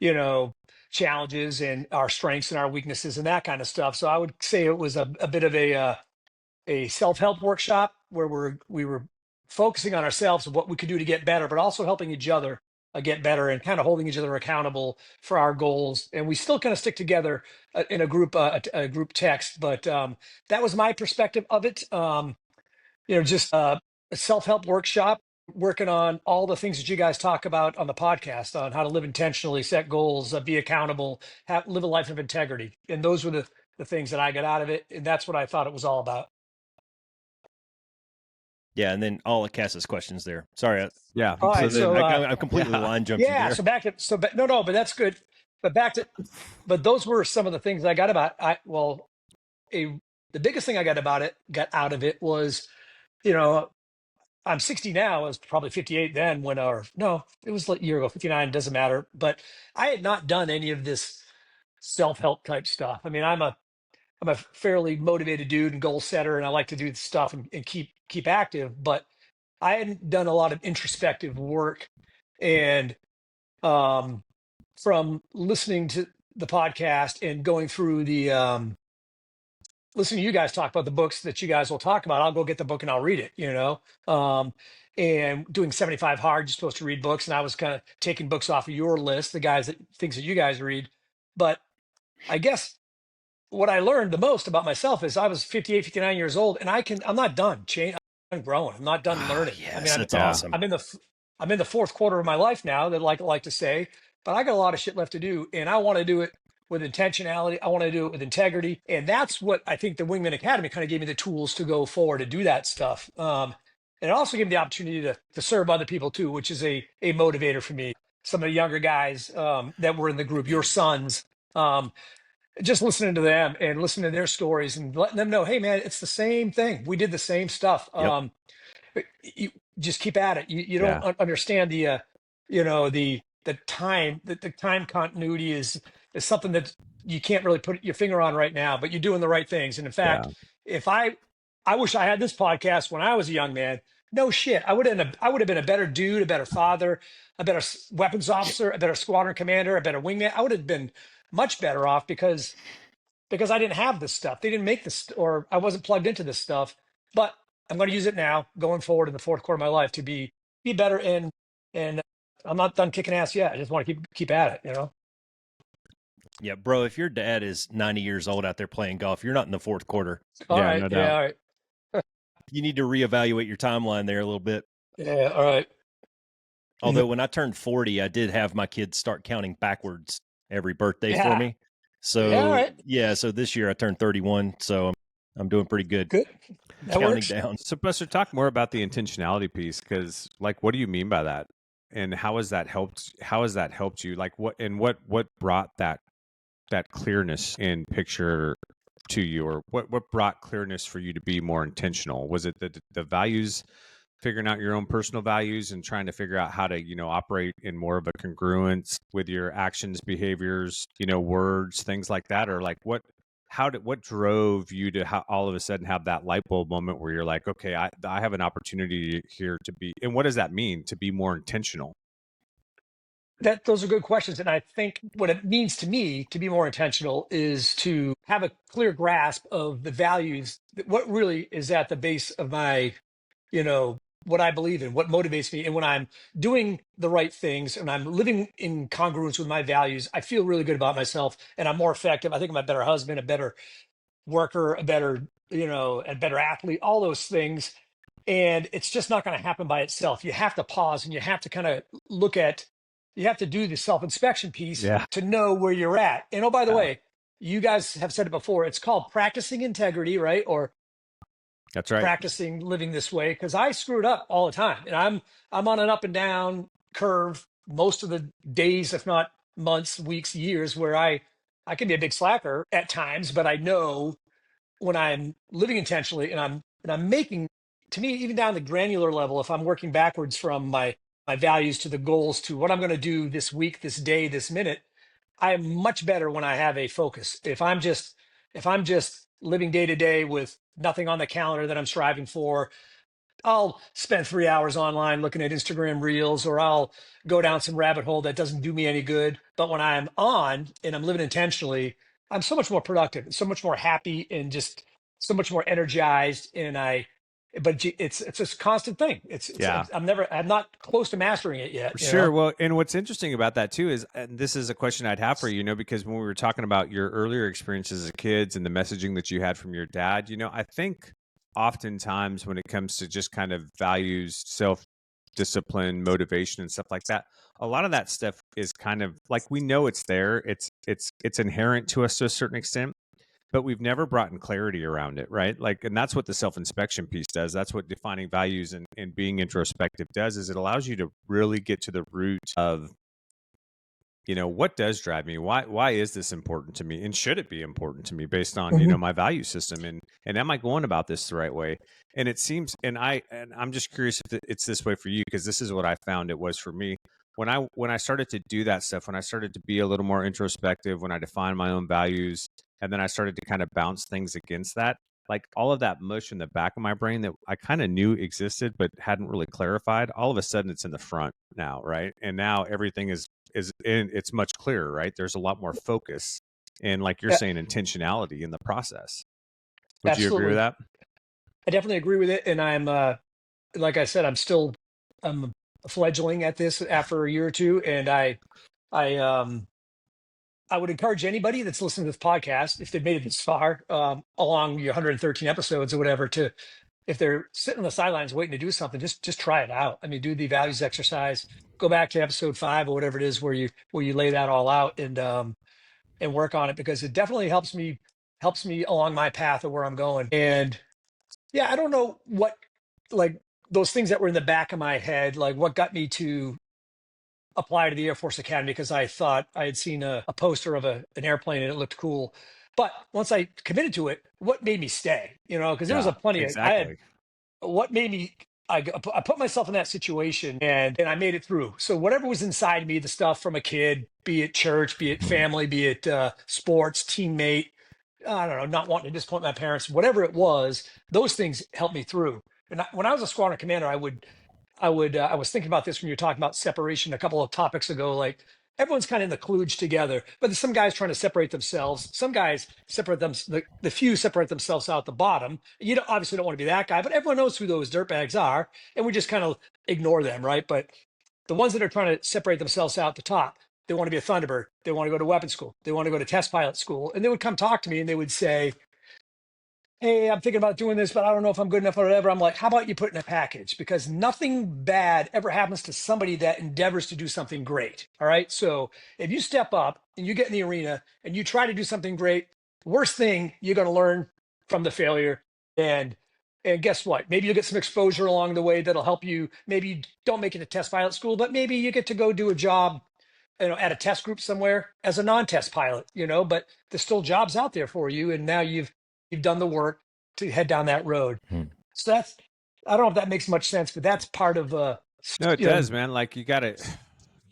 Speaker 3: you know challenges and our strengths and our weaknesses and that kind of stuff. So I would say it was a bit of a self-help workshop where we were focusing on ourselves and what we could do to get better, but also helping each other get better and kind of holding each other accountable for our goals. And we still kind of stick together in a group text. But that was my perspective of it. Just a self-help workshop, working on all the things that you guys talk about on the podcast on how to live intentionally, set goals, be accountable, live a life of integrity. And those were the things that I got out of it. And that's what I thought it was all about.
Speaker 1: Yeah, and then all of CAS's questions there. Sorry.
Speaker 2: Yeah.
Speaker 3: All right,
Speaker 2: then-
Speaker 3: so
Speaker 1: I completely line jumped you
Speaker 3: yeah.
Speaker 1: there.
Speaker 3: So but that's good. But those were some of the things I got about. The biggest thing I got out of it was, I'm 60 now. I was probably 58 then no, it was like a year ago, 59, doesn't matter. But I had not done any of this self-help type stuff. I mean, I'm a fairly motivated dude and goal setter, and I like to do stuff and keep active, but I hadn't done a lot of introspective work. And from listening to the podcast and going through listening to you guys talk about the books that you guys will talk about, I'll go get the book and I'll read it, and doing 75 hard, you're supposed to read books. And I was kind of taking books off of your list, things that you guys read. But I guess what I learned the most about myself is I was 58, 59 years old, and I'm not done I'm growing. I'm not done learning.
Speaker 1: Yes,
Speaker 3: I mean,
Speaker 1: that's awesome.
Speaker 3: I'm in the fourth quarter of my life now, that like to say, but I got a lot of shit left to do, and I want to do it with intentionality. I want to do it with integrity, and that's what I think the Wingman Academy kind of gave me the tools to go forward to do that stuff. And it also gave me the opportunity to serve other people too, which is a motivator for me. Some of the younger guys that were in the group, your sons. Just listening to them and listening to their stories and letting them know, hey man, it's the same thing. We did the same stuff.
Speaker 1: Yep.
Speaker 3: You just keep at it. You don't understand the time, that the time continuity is something that you can't really put your finger on right now, but you're doing the right things. And in fact, if I wish I had this podcast when I was a young man. No shit. I would have been a better dude, a better father, a better weapons officer, a better squadron commander, a better wingman. I would have been much better off because I didn't have this stuff. They didn't make this, or I wasn't plugged into this stuff. But I'm going to use it now, going forward in the fourth quarter of my life, to be better. And I'm not done kicking ass yet. I just want to keep at it.
Speaker 1: Yeah, bro. If your dad is 90 years old out there playing golf, you're not in the fourth quarter.
Speaker 3: All right.
Speaker 2: No doubt.
Speaker 3: Yeah. All right.
Speaker 1: You need to reevaluate your timeline there a little bit.
Speaker 3: Yeah. All right.
Speaker 1: Although when I turned 40, I did have my kids start counting backwards every birthday for me. So
Speaker 3: all right.
Speaker 1: So this year I turned 31, so I'm doing pretty good.
Speaker 3: Good. That
Speaker 1: Counting
Speaker 3: works.
Speaker 1: down.
Speaker 2: So, Buster, talk more about the intentionality piece, because, like, what do you mean by that, and how has that helped? How has that helped you? Like, what brought that clearness in picture to you, or what brought clearness for you to be more intentional? Was it the values, figuring out your own personal values and trying to figure out how to operate in more of a congruence with your actions, behaviors, words, things like that, or like what drove you to all of a sudden have that light bulb moment where you're like, okay, I have an opportunity here to be, and what does that mean to be more intentional?
Speaker 3: Those are good questions. And I think what it means to me to be more intentional is to have a clear grasp of the values, what really is at the base of my, what I believe in, what motivates me. And when I'm doing the right things and I'm living in congruence with my values, I feel really good about myself and I'm more effective. I think I'm a better husband, a better worker, a better athlete, all those things. And it's just not going to happen by itself. You have to pause and you have to kind of you have to do the self-inspection piece
Speaker 2: Yeah.
Speaker 3: to know where you're at. And oh, by the
Speaker 2: Yeah.
Speaker 3: way, you guys have said it before, it's called practicing integrity, right? Or
Speaker 2: That's right.
Speaker 3: practicing living this way, because I screwed up all the time, and I'm on an up and down curve most of the days, if not months, weeks, years, where I can be a big slacker at times, but I know when I'm living intentionally and I'm making, to me, even down the granular level, if I'm working backwards from my values to the goals to what I'm going to do this week, this day, this minute, I am much better when I have a focus. If I'm just living day to day with nothing on the calendar that I'm striving for, I'll spend 3 hours online looking at Instagram reels, or I'll go down some rabbit hole that doesn't do me any good. But when I'm on and I'm living intentionally, I'm so much more productive, so much more happy, and just so much more energized. But it's a constant thing.
Speaker 2: Yeah.
Speaker 3: I'm not close to mastering it yet.
Speaker 2: Sure. Well, and what's interesting about that too is, and this is a question I'd have for you, because when we were talking about your earlier experiences as kids and the messaging that you had from your dad, I think oftentimes when it comes to just kind of values, self-discipline, motivation, and stuff like that, a lot of that stuff is kind of like, we know it's there. It's inherent to us to a certain extent, but we've never brought in clarity around it, right? Like, and that's what the self-inspection piece does. That's what defining values and being introspective does, is it allows you to really get to the root of, what does drive me? Why is this important to me? And should it be important to me based on, my value system? And am I going about this the right way? And it seems, and I'm just curious if it's this way for you, because this is what I found it was for me. When I started to do that stuff, when I started to be a little more introspective, when I defined my own values, and then I started to kind of bounce things against that, like all of that mush in the back of my brain that I kind of knew existed but hadn't really clarified, all of a sudden it's in the front now, right? And now everything is in, it's much clearer, right? There's a lot more focus and, like you're saying, intentionality in the process. Would you agree with that?
Speaker 3: I definitely agree with it. And I'm like I said, I'm fledgling at this after a year or two, and I would encourage anybody that's listening to this podcast, if they've made it this far, along your 113 episodes or whatever, if they're sitting on the sidelines waiting to do something, just try it out. I mean, do the values exercise, go back to episode 5 or whatever it is where you lay that all out, and work on it, because it definitely helps me along my path of where I'm going. And yeah, I don't know what, like, those things that were in the back of my head, like what got me to apply to the Air Force Academy, because I thought I had seen a poster of an airplane and it looked cool. But once I committed to it, what made me stay? Because there was
Speaker 2: exactly.
Speaker 3: What made me, I put myself in that situation, and I made it through. So whatever was inside me, the stuff from a kid, be it church, be it family, be it sports, teammate, I don't know, not wanting to disappoint my parents, whatever it was, those things helped me through. And when I was a squadron commander, I was thinking about this when you were talking about separation a couple of topics ago. Like, everyone's kind of in the kludge together, but there's some guys trying to separate themselves. Some guys separate them. The few separate themselves out the bottom. Obviously don't want to be that guy, but everyone knows who those dirtbags are, and we just kind of ignore them, right? But the ones that are trying to separate themselves out the top, they want to be a Thunderbird. They want to go to weapons school. They want to go to test pilot school, and they would come talk to me and they would say, "Hey, I'm thinking about doing this, but I don't know if I'm good enough or whatever." I'm like, how about you put in a package? Because nothing bad ever happens to somebody that endeavors to do something great. All right. So if you step up and you get in the arena and you try to do something great, worst thing, you're going to learn from the failure. And guess what? Maybe you'll get some exposure along the way that'll help you. Maybe you don't make it to test pilot school, but maybe you get to go do a job, at a test group somewhere as a non-test pilot, but there's still jobs out there for you. And now you've done the work to head down that road. So I don't know if that makes much sense, but that's part of
Speaker 2: no, it does, man. Like, you got it,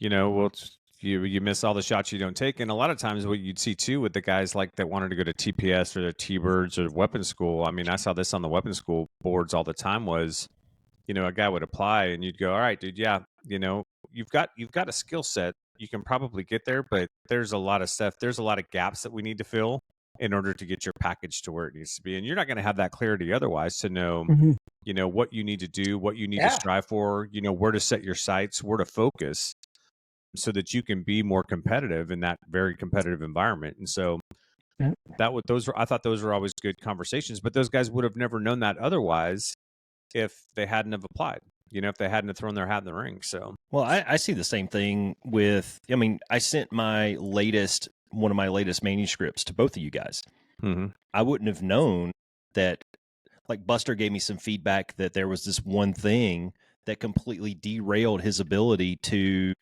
Speaker 2: well, you miss all the shots you don't take. And a lot of times what you'd see too with the guys like that wanted to go to TPS or the T-Birds or weapons school. I mean, I saw this on the weapons school boards all the time was, a guy would apply and you'd go, all right, dude. Yeah. You've got a skill set. You can probably get there, but there's a lot of stuff. There's a lot of gaps that we need to fill in order to get your package to where it needs to be. And you're not going to have that clarity otherwise to know, what you need to do, what you need to strive for, where to set your sights, where to focus so that you can be more competitive in that very competitive environment. And so I thought those were always good conversations, but those guys would have never known that otherwise. if they hadn't have applied, if they hadn't have thrown their hat in the ring. So,
Speaker 1: well, I see the same thing with, I mean, I sent one of my latest manuscripts to both of you guys.
Speaker 2: mm-hmm.
Speaker 1: I wouldn't have known that, like Buster gave me some feedback that there was this one thing that completely derailed his ability to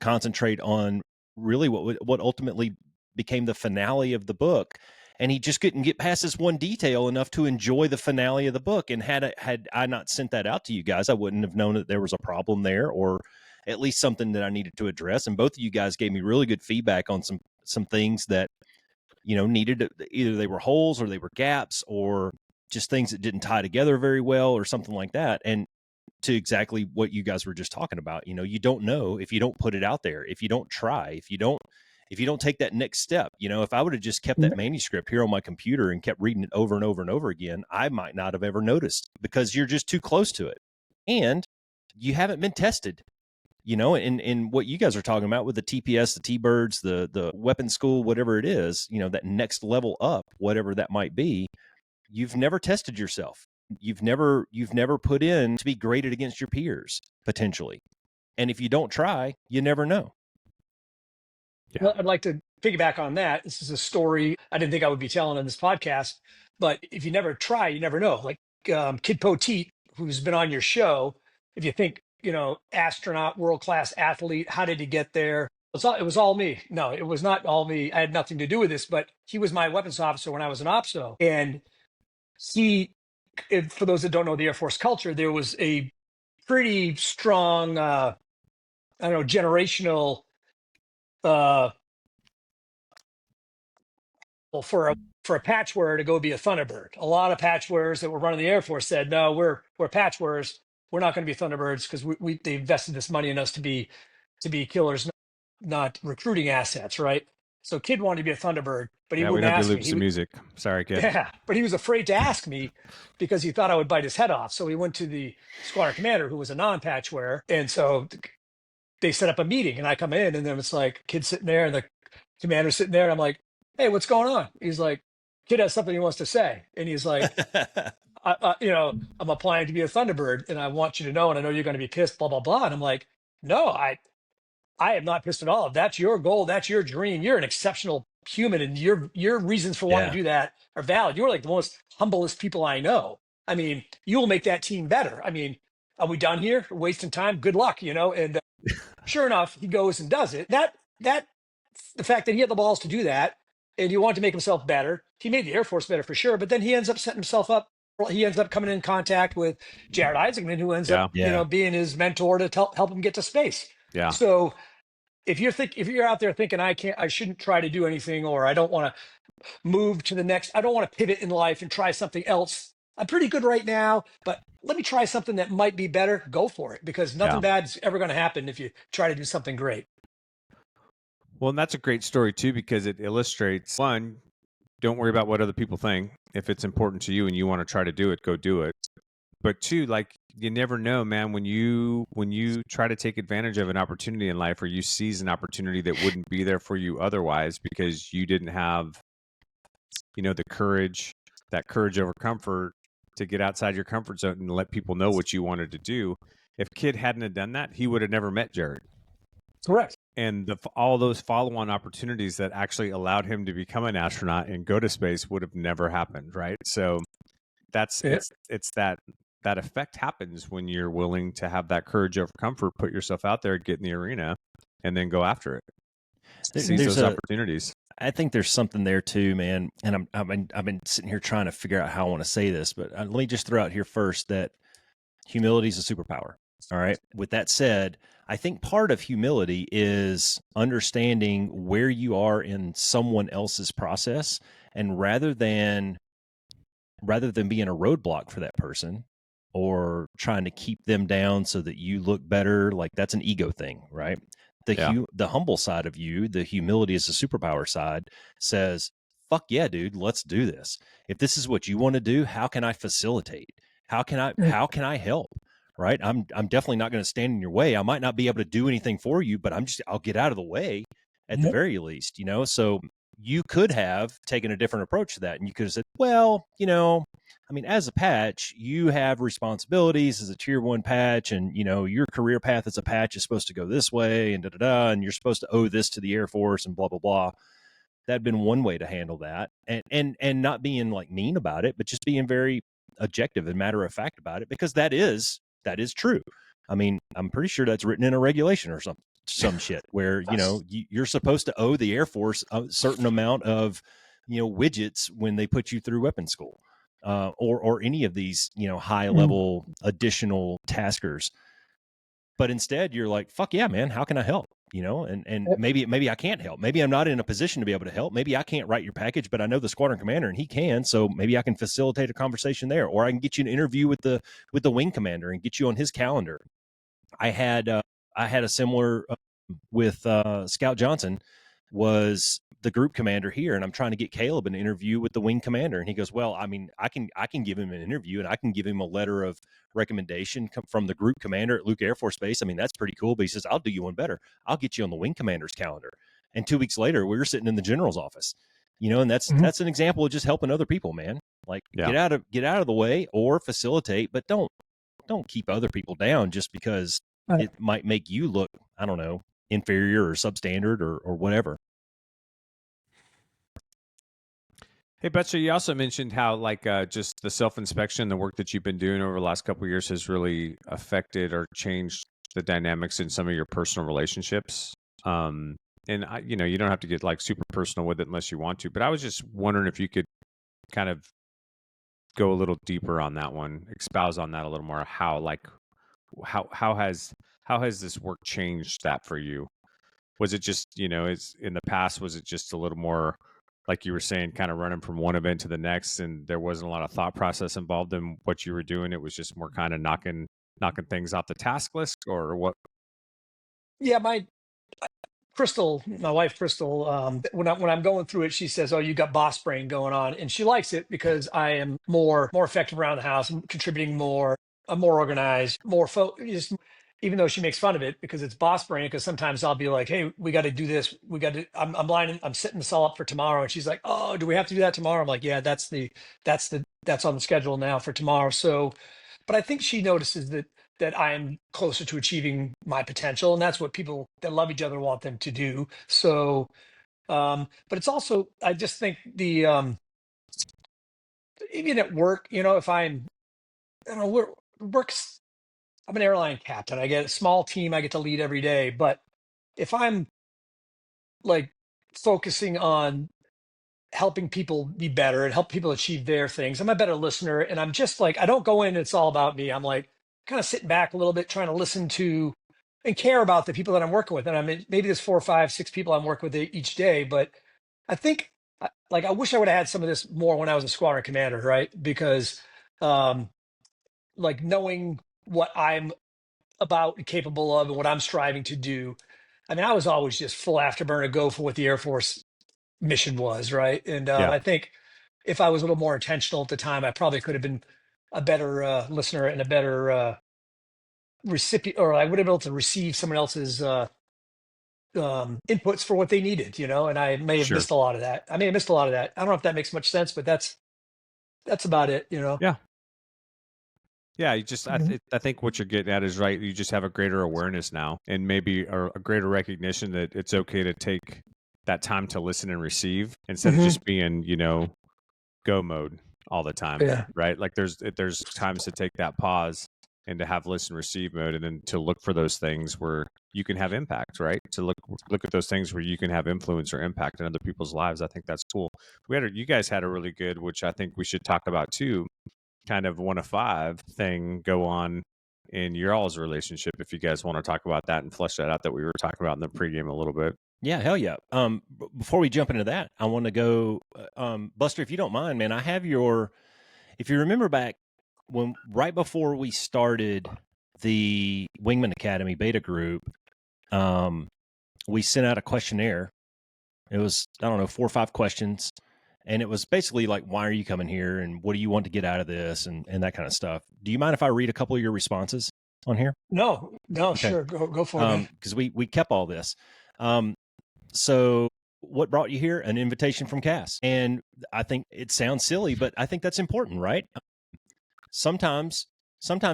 Speaker 1: concentrate on really what ultimately became the finale of the book. And he just couldn't get past this one detail enough to enjoy the finale of the book. And had I not sent that out to you guys, I wouldn't have known that there was a problem there, or at least something that I needed to address. And both of you guys gave me really good feedback on some things that, needed either they were holes or they were gaps or just things that didn't tie together very well or something like that. And to exactly what you guys were just talking about, you don't know if you don't put it out there, if you don't try, if you don't take that next step. If I would have just kept that manuscript here on my computer and kept reading it over and over and over again, I might not have ever noticed, because you're just too close to it. And you haven't been tested, in what you guys are talking about with the TPS, the T-Birds, the weapon school, whatever it is, that next level up, whatever that might be. You've never tested yourself. You've never put in to be graded against your peers, potentially. And if you don't try, you never know.
Speaker 2: Yeah.
Speaker 3: Well, I'd like to piggyback on that. This is a story I didn't think I would be telling on this podcast, but if you never try, you never know. Like Kid Poteet, who's been on your show, if you think, astronaut, world-class athlete, how did he get there? It was all me. No, it was not all me. I had nothing to do with this, but he was my weapons officer when I was an OPSO. And for those that don't know the Air Force culture, there was a pretty strong, generational, for a patch wearer to go be a Thunderbird. A lot of patch wearers that were running the Air Force said, "No, we're patch wearers. We're not going to be Thunderbirds because they invested this money in us to be killers, not recruiting assets, right?" So Kid wanted to be a Thunderbird, but he
Speaker 2: Yeah, we
Speaker 3: wouldn't
Speaker 2: don't do
Speaker 3: ask me.
Speaker 2: loops of music. Sorry, Kid.
Speaker 3: Yeah, but he was afraid to ask me because he thought I would bite his head off. So he went to the squadron commander, who was a non-patch wearer, and so they set up a meeting. And I come in, and then it's like Kid sitting there, and the commander's sitting there, and I'm like, "Hey, what's going on?" He's like, "Kid has something he wants to say," and he's like, "I'm applying to be a Thunderbird, and I want you to know, and I know you're going to be pissed, blah blah blah." And I'm like, "No, I am not pissed at all. If that's your goal, that's your dream. You're an exceptional human, and your reasons for wanting to do that are valid. You're like the most humblest people I know. I mean, you'll make that team better. I mean, are we done here? We're wasting time? Good luck, And sure enough, he goes and does it. That the fact that he had the balls to do that, and he wanted to make himself better. He made the Air Force better for sure, but then he ends up setting himself up. He ends up coming in contact with Jared Isaacman, who ends up, being his mentor to help him get to space.
Speaker 2: Yeah.
Speaker 3: So if you're out there thinking I shouldn't try to do anything, or I don't want to move to the next, I don't want to pivot in life and try something else. I'm pretty good right now, but let me try something that might be better. Go for it, because nothing bad is ever going to happen if you try to do something great.
Speaker 2: Well, and that's a great story too, because it illustrates, one, don't worry about what other people think. If it's important to you and you want to try to do it, go do it. But two, like, you never know, man, when you try to take advantage of an opportunity in life, or you seize an opportunity that wouldn't be there for you otherwise because you didn't have, the courage, that courage over comfort to get outside your comfort zone and let people know what you wanted to do. If Kid hadn't have done that, he would have never met Jared.
Speaker 3: Correct.
Speaker 2: And all those follow-on opportunities that actually allowed him to become an astronaut and go to space would have never happened, right? So it's that effect happens when you're willing to have that courage over comfort, put yourself out there, get in the arena, and then go after it. Seize those opportunities.
Speaker 1: I think there's something there too, man. And I've been sitting here trying to figure out how I want to say this, but let me just throw out here first that humility is a superpower. All right. With that said, I think part of humility is understanding where you are in someone else's process, and rather than being a roadblock for that person or trying to keep them down so that you look better, like that's an ego thing, right? The humble side of you, the humility is a superpower side, says, fuck yeah, dude, let's do this. If this is what you want to do, how can I facilitate? How can I help? Right? I'm definitely not going to stand in your way. I might not be able to do anything for you, but I'll get out of the way at the very least, So you could have taken a different approach to that, and you could have said, well, I mean, as a patch, you have responsibilities as a tier 1 patch, and your career path as a patch is supposed to go this way, and and you're supposed to owe this to the Air Force, and blah blah blah. That'd been one way to handle that, and not being like mean about it, but just being very objective and matter of fact about it, because that is true. I mean, I'm pretty sure that's written in a regulation or some shit where you're supposed to owe the Air Force a certain amount of widgets when they put you through weapons school, or any of these high level additional taskers. But instead, you're like, fuck yeah, man, how can I help? And maybe I can't help. Maybe I'm not in a position to be able to help. Maybe I can't write your package, but I know the squadron commander and he can. So maybe I can facilitate a conversation there, or I can get you an interview with the wing commander and get you on his calendar. I had a similar with Scout Johnson, was the group commander here, and I'm trying to get Caleb an interview with the wing commander, and he goes, well, I mean, I can give him an interview, and I can give him a letter of recommendation from the group commander at Luke Air Force Base. I mean, that's pretty cool. But he says, I'll do you one better. I'll get you on the wing commander's calendar. And 2 weeks later, we were sitting in the general's office, and that's an example of just helping other people, man. Like, get out of the way or facilitate, but don't keep other people down just because it might make you look, I don't know, inferior or substandard or whatever.
Speaker 2: Hey, Betcha, you also mentioned how just the self-inspection, the work that you've been doing over the last couple of years has really affected or changed the dynamics in some of your personal relationships. And you don't have to get super personal with it unless you want to, but I was just wondering if you could kind of go a little deeper on that one, espouse on that a little more. How has this work changed that for you? Was it just, it's in the past, was it just a little more, like you were saying, kind of running from one event to the next, and there wasn't a lot of thought process involved in what you were doing? It was just more kind of knocking things off the task list, or what?
Speaker 3: Yeah, my wife Crystal, when I'm going through it, she says, "Oh, you got boss brain going on," and she likes it because I am more effective around the house. I'm contributing more. I'm more organized, more focused. Even though she makes fun of it because it's boss brain, because sometimes I'll be like, "Hey, we got to do this. We got to." I'm setting this all up for tomorrow, and she's like, "Oh, do we have to do that tomorrow?" I'm like, "Yeah, that's on the schedule now for tomorrow." So, but I think she notices that I'm closer to achieving my potential, and that's what people that love each other want them to do. So, but it's also, I just think even at work, if I don't know, works. I'm an airline captain. I get a small team I get to lead every day, but if I'm like focusing on helping people be better and help people achieve their things, I'm a better listener. And I'm just like, I don't go in, it's all about me. I'm like kind of sitting back a little bit, trying to listen to and care about the people that I'm working with. And I mean, maybe there's 4, 5, 6 people I'm working with each day, but I think I wish I would have had some of this more when I was a squadron commander, right? Because knowing what I'm about and capable of and what I'm striving to do. I mean, I was always just full afterburner, go for what the Air Force mission was, right? And
Speaker 2: Yeah,
Speaker 3: I think if I was a little more intentional at the time, I probably could have been a better listener and a better recipient, or I would have been able to receive someone else's inputs for what they needed, and I may have
Speaker 2: sure.
Speaker 3: missed a lot of that. I don't know if that makes much sense, but that's about it,
Speaker 2: Yeah. Yeah, you just I think what you're getting at is right. You just have a greater awareness now, and maybe a greater recognition that it's okay to take that time to listen and receive instead of just being, go mode all the time.
Speaker 3: Yeah.
Speaker 2: Right? Like there's times to take that pause and to have listen receive mode, and then to look for those things where you can have impact, right? To look at those things where you can have influence or impact in other people's lives. I think that's cool. You guys had a really good, which I think we should talk about too, kind of 1 of 5 thing go on in your all's relationship, if you guys want to talk about that and flesh that out, that we were talking about in the pregame a little bit.
Speaker 1: Yeah, hell yeah. Before we jump into that, I want to go, Buster, if you don't mind, man, I have if you remember back right before we started the Wingman Academy beta group, we sent out a questionnaire. It was, I don't know, 4 or 5 questions. And it was basically like, why are you coming here? And what do you want to get out of this? And that kind of stuff. Do you mind if I read a couple of your responses on here?
Speaker 3: No, okay. Sure. Go for it.
Speaker 1: Because we kept all this. So what brought you here? An invitation from CAS. And I think it sounds silly, but I think that's important, right? Sometimes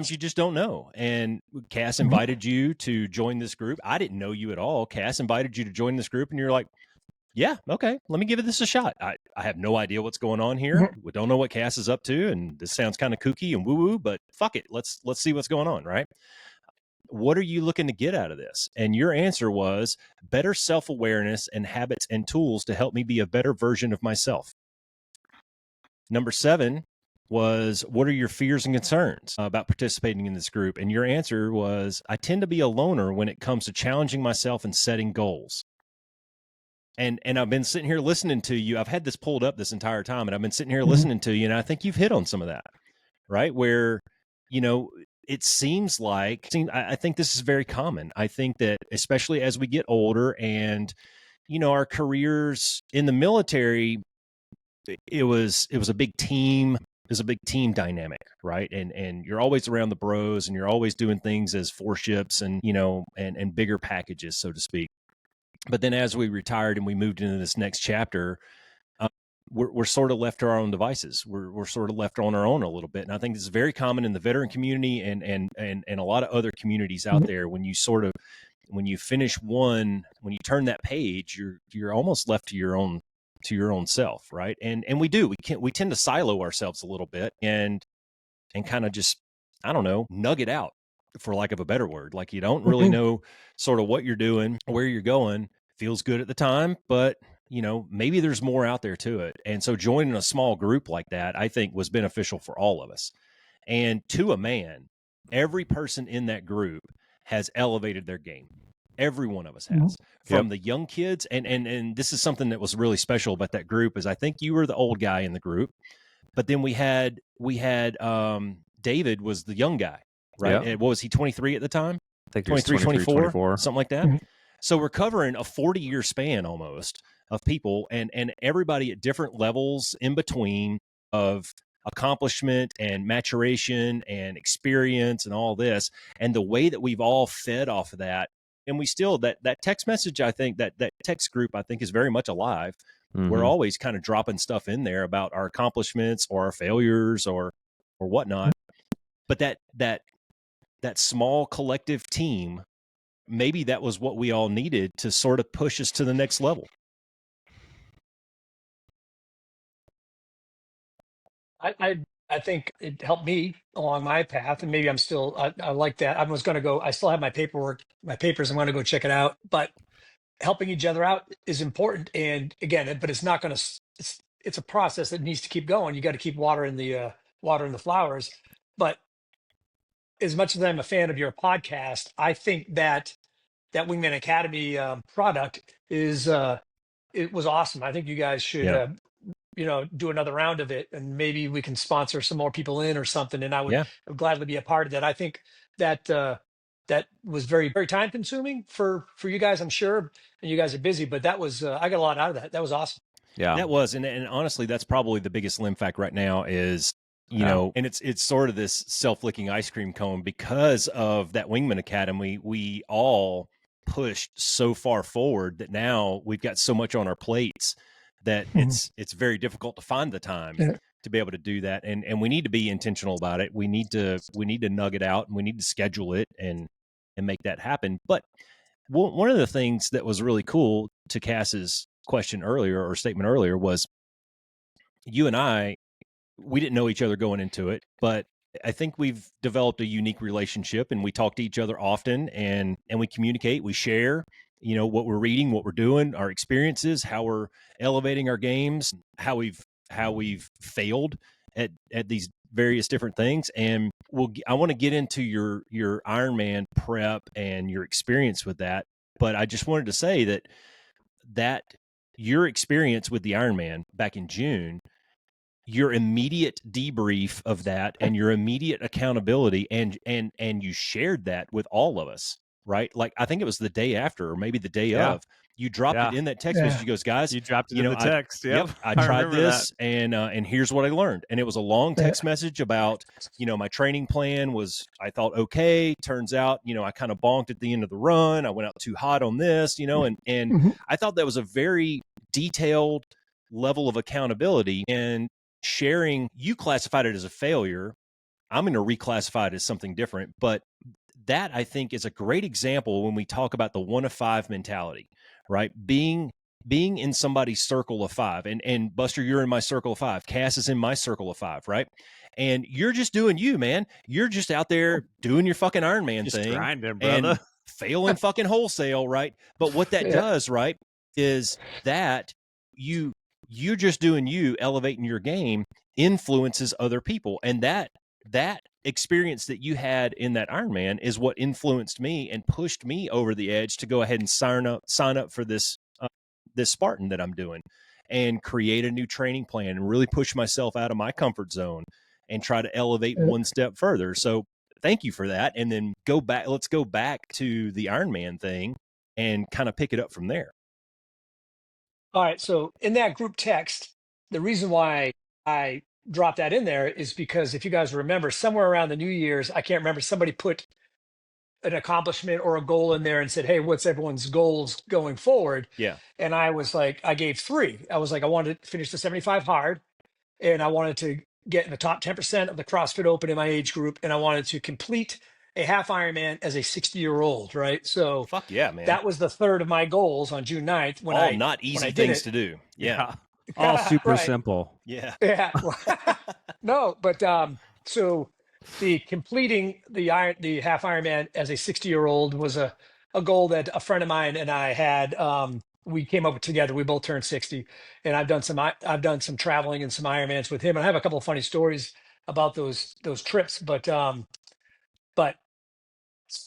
Speaker 1: you just don't know. And CAS invited you to join this group. I didn't know you at all. CAS invited you to join this group, and you're like, yeah, okay, let me give this a shot. I have no idea what's going on here. We don't know what CAS is up to, and this sounds kind of kooky and woo-woo, but fuck it. Let's see what's going on, right? What are you looking to get out of this? And your answer was better self-awareness and habits and tools to help me be a better version of myself. Number 7 was, what are your fears and concerns about participating in this group? And your answer was, I tend to be a loner when it comes to challenging myself and setting goals. And I've been sitting here listening to you. I've had this pulled up this entire time, and I've been sitting here listening to you, and I think you've hit on some of that, right? Where, it seems like, I think this is very common. I think that especially as we get older and, our careers in the military, it was a big team. It was a big team dynamic, right? And you're always around the bros, and you're always doing things as 4 ships and, and bigger packages, so to speak. But then as we retired and we moved into this next chapter, we're sort of left to our own devices. We're sort of left on our own a little bit. And I think this is very common in the veteran community and a lot of other communities out there. When you finish one, when you turn that page, you're almost left to your own self, right? And we tend to silo ourselves a little bit and kind of just, I don't know, nug it out, for lack of a better word. Like, you don't really know sort of what you're doing, where you're going. Feels good at the time, but maybe there's more out there to it. And so joining a small group like that, I think, was beneficial for all of us. And to a man, every person in that group has elevated their game. Every one of us has, from the young kids. And this is something that was really special about that group, is I think you were the old guy in the group, but then we had David was the young guy, right? What was he, 23 at the time?
Speaker 2: I think
Speaker 1: 23, 24, something like that. So we're covering a 40-year span almost of people, and everybody at different levels in between of accomplishment and maturation and experience and all this. And the way that we've all fed off of that, and we still, that text message, I think that text group, I think, is very much alive. We're always kind of dropping stuff in there about our accomplishments or our failures or whatnot. But that small collective team, maybe that was what we all needed to sort of push us to the next level.
Speaker 3: I think it helped me along my path, and maybe I like that. I still have my papers. I'm going to go check it out, but helping each other out is important. And again, but it's not going to, it's a process that needs to keep going. You got to keep watering the flowers. But as much as I'm a fan of your podcast, I think that Wingman Academy product it was awesome. I think you guys should, do another round of it, and maybe we can sponsor some more people in or something. And I would gladly be a part of that. I think that that was very, very time consuming for you guys, I'm sure, and you guys are busy, but that was, I got a lot out of that. That was awesome.
Speaker 1: Yeah, that was. And honestly, that's probably the biggest limb fact right now is, and it's sort of this self-licking ice cream cone. Because of that Wingman Academy, we all pushed so far forward that now we've got so much on our plates that it's very difficult to find the time to be able to do that. And we need to be intentional about it. We need to nug it out, and we need to schedule it and make that happen. But one of the things that was really cool to Cass's question earlier, or statement earlier, was you and I, we didn't know each other going into it, but I think we've developed a unique relationship, and we talk to each other often, and we communicate, we share, what we're reading, what we're doing, our experiences, how we're elevating our games, how we've failed at these various different things. And I want to get into your Ironman prep and your experience with that. But I just wanted to say that your experience with the Ironman back in June, your immediate debrief of that and your immediate accountability, and you shared that with all of us, right? Like, I think it was the day after, or maybe the day of, you dropped it in that text message. You goes, guys,
Speaker 2: you dropped it in the text.
Speaker 1: I tried this, and here's what I learned. And it was a long text message about, my training plan was, I thought, okay, turns out, I kind of bonked at the end of the run. I went out too hot on this, and I thought that was a very, detailed level of accountability and sharing. You classified it as a failure. I'm going to reclassify it as something different, but that I think is a great example when we talk about the 1 of 5 mentality, right? Being in somebody's circle of 5, and Buster, you're in my circle of 5. Cass is in my circle of 5, right? And you're just doing you, man. You're just out there doing your fucking Iron Man
Speaker 2: Just
Speaker 1: thing,
Speaker 2: grinding, brother.
Speaker 1: and failing fucking wholesale, right? But what that does, right, is that you're just doing you, elevating your game, influences other people, and that experience that you had in that Ironman is what influenced me and pushed me over the edge to go ahead and sign up for this Spartan that I'm doing, and create a new training plan and really push myself out of my comfort zone and try to elevate one step further. So thank you for that. And then let's go back to the Ironman thing and kind of pick it up from there.
Speaker 3: All right. So in that group text, the reason why I dropped that in there is because if you guys remember, somewhere around the New Year's, I can't remember, somebody put an accomplishment or a goal in there and said, "Hey, what's everyone's goals going forward?"
Speaker 1: Yeah.
Speaker 3: And I was like, I gave 3. I was like, I wanted to finish the 75 hard, and I wanted to get in the top 10% of the CrossFit Open in my age group, and I wanted to complete a half Ironman as a 60-year-old, right? So
Speaker 1: Fuck yeah, man.
Speaker 3: that was the third of my goals on June 9th when
Speaker 1: all not easy things to do. Yeah.
Speaker 2: All super
Speaker 3: Right.
Speaker 2: simple.
Speaker 1: Yeah.
Speaker 3: Yeah. No, but so the completing the half Ironman as a 60-year-old was a goal that a friend of mine and I had. We came up with together. We both turned 60, and I've done some traveling and some Ironmans with him, and I have a couple of funny stories about those trips. But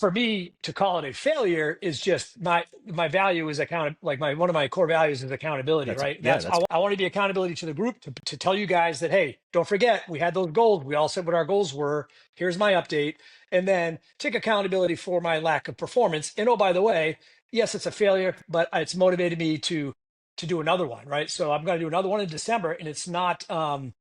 Speaker 3: for me to call it a failure is just my value is one of my core values is accountability, right? I want to be accountability to the group to tell you guys that, hey, don't forget, we had those goals. We all said what our goals were. Here's my update. And then take accountability for my lack of performance. And oh, by the way, yes, it's a failure, but it's motivated me to do another one, right? So I'm going to do another one in December, and it's not, I'm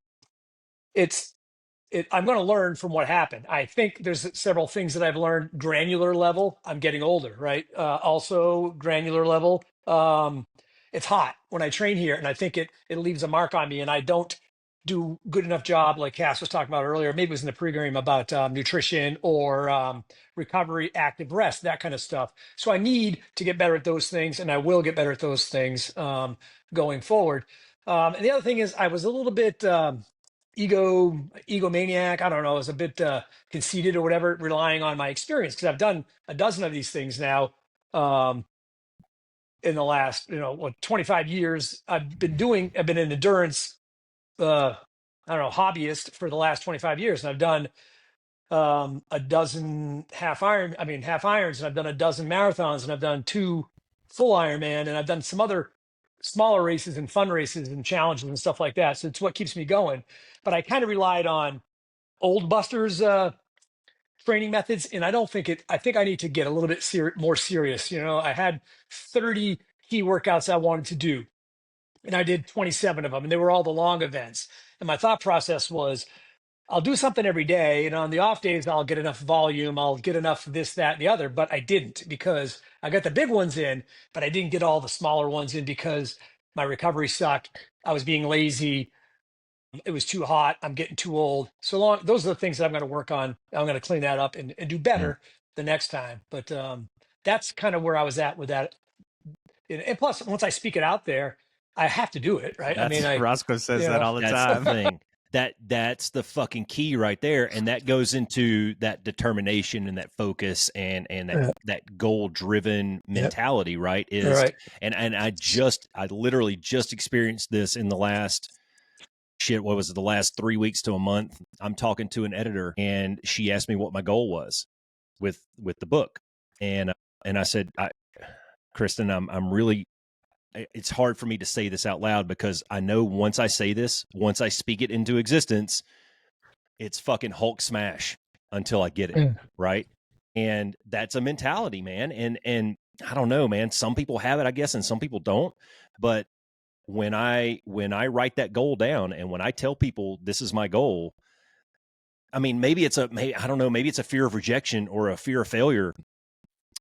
Speaker 3: going to learn from what happened. I think there's several things that I've learned. Granular level, I'm getting older, right? Also granular level, it's hot when I train here, and I think it leaves a mark on me, and I don't do good enough job, like Cass was talking about earlier. Maybe it was in the pre-game about nutrition or recovery, active rest, that kind of stuff. So I need to get better at those things, and I will get better at those things going forward. And the other thing is I was a little bit egomaniac. I don't know. I was a bit conceited or whatever, relying on my experience, because I've done a dozen of these things now. In the last, 25 years, I've been an endurance, hobbyist for the last 25 years. And I've done a dozen half irons, and I've done a dozen marathons, and I've done 2 full Ironman, and I've done some other smaller races and fun races and challenges and stuff like that. So it's what keeps me going. But I kind of relied on old Buster's training methods, and I think I need to get a little bit more serious. I had 30 key workouts I wanted to do, and I did 27 of them, and they were all the long events. And my thought process was, I'll do something every day, and on the off days, I'll get enough volume, I'll get enough this, that, and the other. But I didn't, because I got the big ones in, but I didn't get all the smaller ones in because my recovery sucked. I was being lazy. It was too hot. I'm getting too old. Those are the things that I'm going to work on. I'm going to clean that up and do better the next time. But that's kind of where I was at with that. And plus, once I speak it out there, I have to do it, right?
Speaker 2: Roscoe says that all the time.
Speaker 1: The thing. That's the fucking key right there, and that goes into that determination and that focus and that goal driven mentality, right? And I literally just experienced this in the last the last 3 weeks to a month. I'm talking to an editor, and she asked me what my goal was with the book, and I said, Kristen, I'm really. It's hard for me to say this out loud, because I know once I speak it into existence, it's fucking Hulk smash until I get it, right? And that's a mentality, man. And I don't know, man. Some people have it, I guess, and some people don't. But when I write that goal down, and when I tell people this is my goal, I mean, maybe it's a fear of rejection or a fear of failure.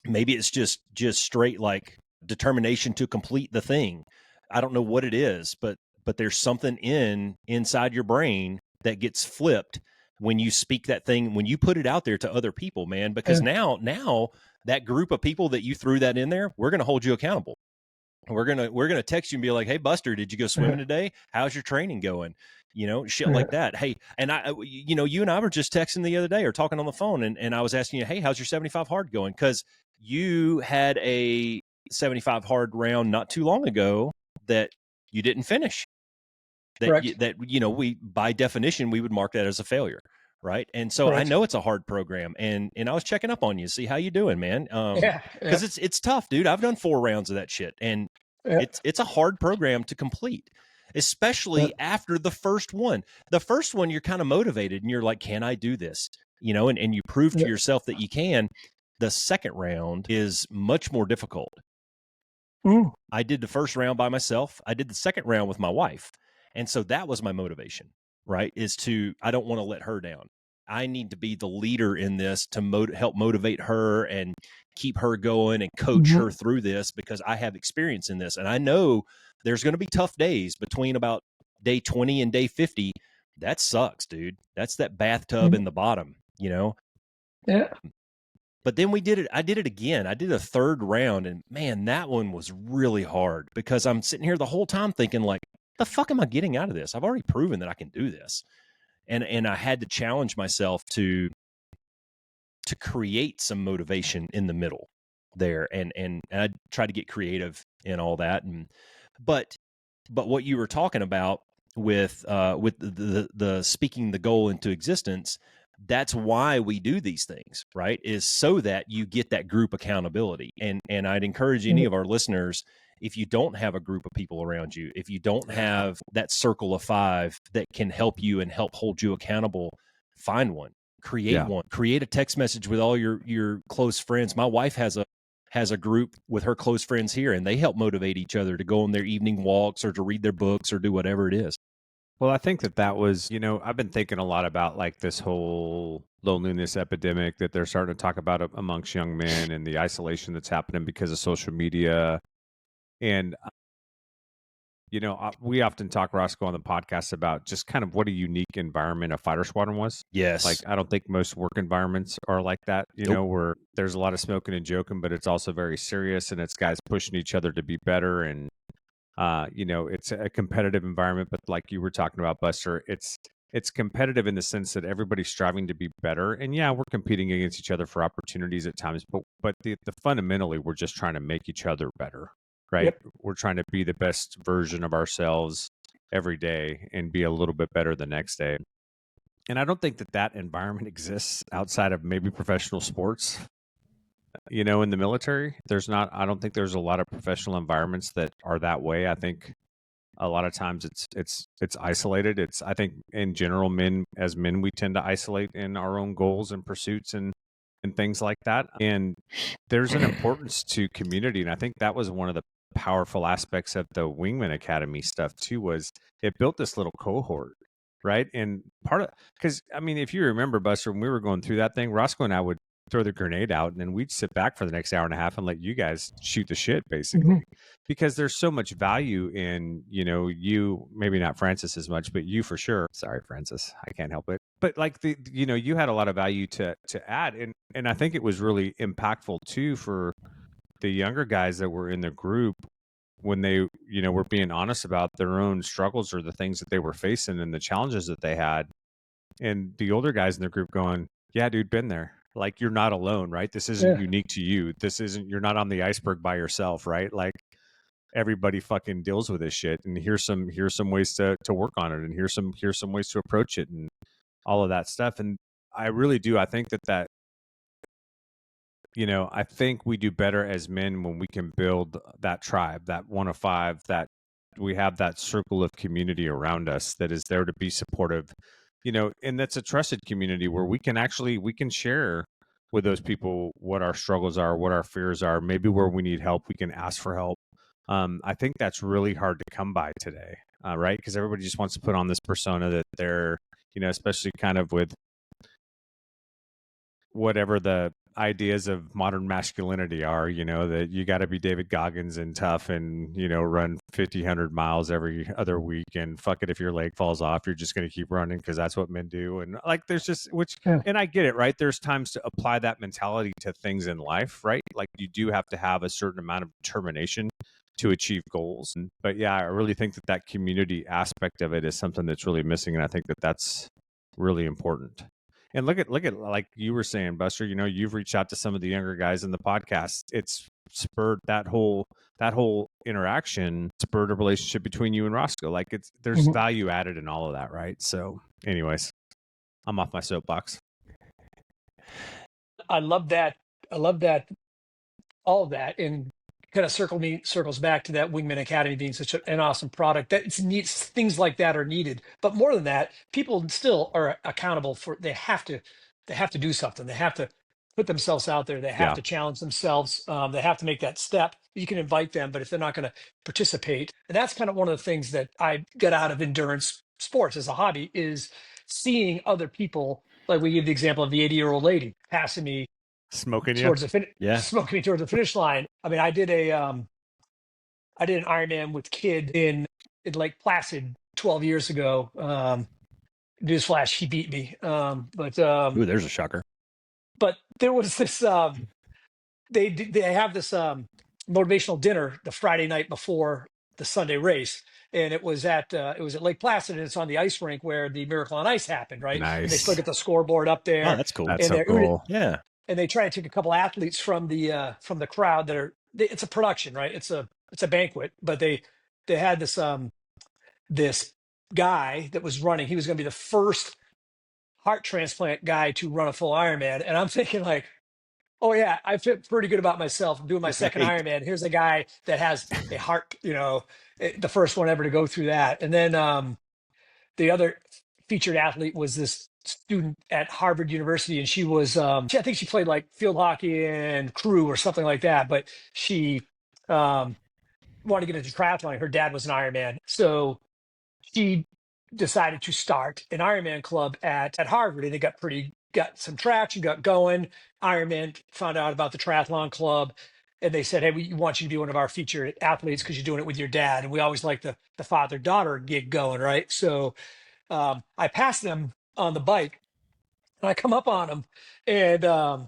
Speaker 1: Maybe it's just straight like determination to complete the thing. I don't know what it is, but there's something inside your brain that gets flipped when you speak that thing, when you put it out there to other people, man, because now that group of people that you threw that in there, we're going to hold you accountable. We're going to text you and be like, "Hey Buster, did you go swimming today? How's your training going?" Shit like that. Hey, and you and I were just texting the other day or talking on the phone, and I was asking you, "Hey, how's your 75 hard going?" Cuz you had a 75 hard round not too long ago that you didn't finish. That we, by definition, we would mark that as a failure, right? And so I know it's a hard program, and I was checking up on you, see how you doing, man. Because it's tough, dude. I've done 4 rounds of that shit, and it's a hard program to complete, especially after the first one. The first one, you're kind of motivated, and you're like, "Can I do this?" And you prove to yourself that you can. The second round is much more difficult. I did the first round by myself. I did the second round with my wife. And so that was my motivation, right? I don't want to let her down. I need to be the leader in this to help motivate her and keep her going and coach her through this, because I have experience in this. And I know there's going to be tough days between about day 20 and day 50. That sucks, dude. That's that bathtub in the bottom, Yeah. But then we did it. I did it again. I did a third round, and man, that one was really hard, because I'm sitting here the whole time thinking, like, the fuck am I getting out of this? I've already proven that I can do this. And I had to challenge myself to create some motivation in the middle there. And I tried to get creative in all that. But what you were talking about with the speaking the goal into existence, that's why we do these things, right? Is so that you get that group accountability. And I'd encourage any of our listeners, if you don't have a group of people around you, if you don't have that circle of 5 that can help you and help hold you accountable, find one, create one, create a text message with all your close friends. My wife has a group with her close friends here, and they help motivate each other to go on their evening walks or to read their books or do whatever it is.
Speaker 2: Well, I think that was, I've been thinking a lot about like this whole loneliness epidemic that they're starting to talk about amongst young men, and the isolation that's happening because of social media. And, we often talk, Roscoe, on the podcast about just kind of what a unique environment a fighter squadron was.
Speaker 1: Yes.
Speaker 2: Like, I don't think most work environments are like that, where there's a lot of smoking and joking, but it's also very serious, and it's guys pushing each other to be better. And, it's a competitive environment, but like you were talking about, Buster, it's competitive in the sense that everybody's striving to be better. And yeah, we're competing against each other for opportunities at times, but the fundamentally, we're just trying to make each other better, right? We're trying to be the best version of ourselves every day and be a little bit better the next day. And I don't think that environment exists outside of maybe professional sports. In the military, I don't think there's a lot of professional environments that are that way. I think a lot of times it's isolated. I think in general, as men, we tend to isolate in our own goals and pursuits and things like that. And there's an importance to community. And I think that was one of the powerful aspects of the Wingman Academy stuff too, was it built this little cohort, right? And because if you remember, Buster, when we were going through that thing, Roscoe and I would throw the grenade out, and then we'd sit back for the next hour and a half and let you guys shoot the shit, basically, because there's so much value in, you, maybe not Francis as much, but you for sure. Sorry, Francis, I can't help it. But like you had a lot of value to add. And I think it was really impactful too for the younger guys that were in the group, when they, were being honest about their own struggles or the things that they were facing and the challenges that they had. And the older guys in the group going, "Yeah, dude, been there. Like, you're not alone, right? This isn't unique to you. You're not on the iceberg by yourself, right? Like, everybody fucking deals with this shit. And here's some ways to work on it. And here's some ways to approach it, and all of that stuff." And I really do. I think that, I think we do better as men when we can build that tribe, that 1 of 5, that we have that circle of community around us that is there to be supportive. And that's a trusted community where we can share with those people what our struggles are, what our fears are, maybe where we need help, we can ask for help. I think that's really hard to come by today, right? Because everybody just wants to put on this persona that they're, especially kind of with whatever the ideas of modern masculinity are, that you got to be David Goggins and tough and, run 100 miles every other week, and fuck it, if your leg falls off, you're just going to keep running because that's what men do. And like, there's just,
Speaker 3: Yeah.
Speaker 2: and I get it, right? There's times to apply that mentality to things in life, right? Like you do have to have a certain amount of determination to achieve goals. But yeah, I really think that community aspect of it is something that's really missing. And I think that that's really important. And look at like you were saying, Buster, you've reached out to some of the younger guys in the podcast. It's spurred that whole interaction, spurred a relationship between you and Roscoe. Like there's value added in all of that, right? So anyways, I'm off my soapbox.
Speaker 3: I love that. All of that, and kind of circles back to that Wingman Academy being such an awesome product. That it's needs things like that are needed, but more than that, people still are accountable for. They have to do something. They have to put themselves out there. They have to challenge themselves. They have to make that step. You can invite them, but if they're not going to participate, and that's kind of one of the things that I get out of endurance sports as a hobby is seeing other people. Like we give the example of the 80-year-old lady passing me
Speaker 2: smoking
Speaker 3: towards the finish,
Speaker 1: Yeah.
Speaker 3: smoking me towards the finish line. I mean, I did an Ironman with kid in Lake Placid 12 years ago. Newsflash, he beat me.
Speaker 1: Ooh, there's a shocker.
Speaker 3: But there was this. They have this motivational dinner the Friday night before the Sunday race, and it was at Lake Placid, and it's on the ice rink where the Miracle on Ice happened, right?
Speaker 2: Nice.
Speaker 3: And they still get the scoreboard up there.
Speaker 1: Oh, that's cool.
Speaker 2: That's
Speaker 3: And
Speaker 2: so cool.
Speaker 1: Yeah.
Speaker 3: And they try to take a couple athletes from the crowd that are. It's a production, right? It's a banquet, but they had this guy that was running. He was going to be the first heart transplant guy to run a full Ironman, and I'm thinking like, oh yeah, I feel pretty good about myself. I'm doing my second Ironman. Here's a guy that has a heart, the first one ever to go through that. And then the other featured athlete was this student at Harvard University, and she was, I think she played like field hockey and crew or something like that. But she wanted to get into triathlon. Her dad was an Ironman, so she decided to start an Ironman club at Harvard, and it got some traction, got going. Ironman found out about the triathlon club, and they said, hey, we want you to be one of our featured athletes because you're doing it with your dad. And we always like the father-daughter gig going, right? So I passed them on the bike, and I come up on them, and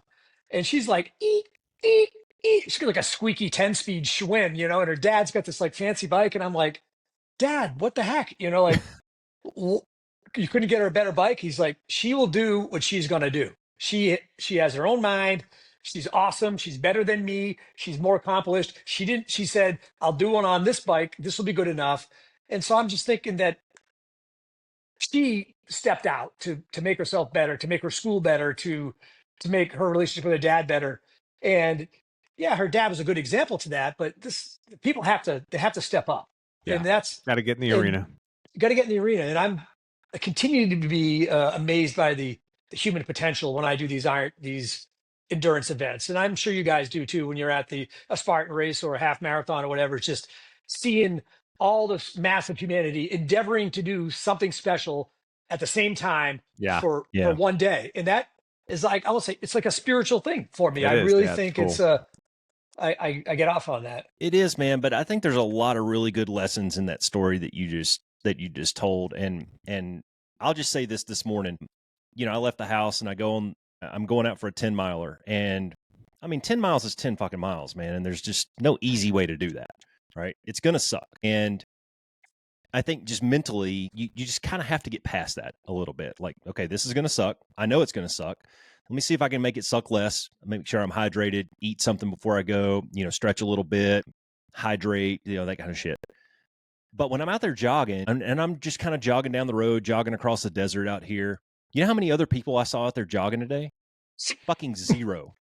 Speaker 3: she's like, eek, eek, eek. She's got like a squeaky 10-speed Schwinn, and her dad's got this like fancy bike, and I'm like, Dad, what the heck? Like, you couldn't get her a better bike. He's like, she will do what she's going to do. She has her own mind. She's awesome. She's better than me. She's more accomplished. She said, I'll do one on this bike. This will be good enough. And so I'm just thinking that she stepped out to make herself better, to make her school better, to make her relationship with her dad better. And yeah, her dad was a good example to that, but people have to step up.
Speaker 2: Yeah.
Speaker 3: And that's
Speaker 2: got to get in the arena.
Speaker 3: Got to get in the arena. And I continue to be amazed by the human potential when I do these endurance events. And I'm sure you guys do too, when you're at a Spartan race or a half marathon or whatever. It's just seeing all this massive humanity endeavoring to do something special at the same time for one day. And that is like, I will say, it's like a spiritual thing for me. I really think cool. It's I get off on that.
Speaker 1: It is, man. But I think there's a lot of really good lessons in that story that you just told. And I'll just say this morning, I left the house and I'm going out for a 10 miler, and I mean, 10 miles is 10 fucking miles, man. And there's just no easy way to do that. Right. It's going to suck. And I think just mentally, you just kind of have to get past that a little bit. Like, okay, this is going to suck. I know it's going to suck. Let me see if I can make it suck less. Make sure I'm hydrated, eat something before I go, stretch a little bit, hydrate, that kind of shit. But when I'm out there jogging and I'm just kind of jogging down the road, jogging across the desert out here, you know how many other people I saw out there jogging today? Fucking zero.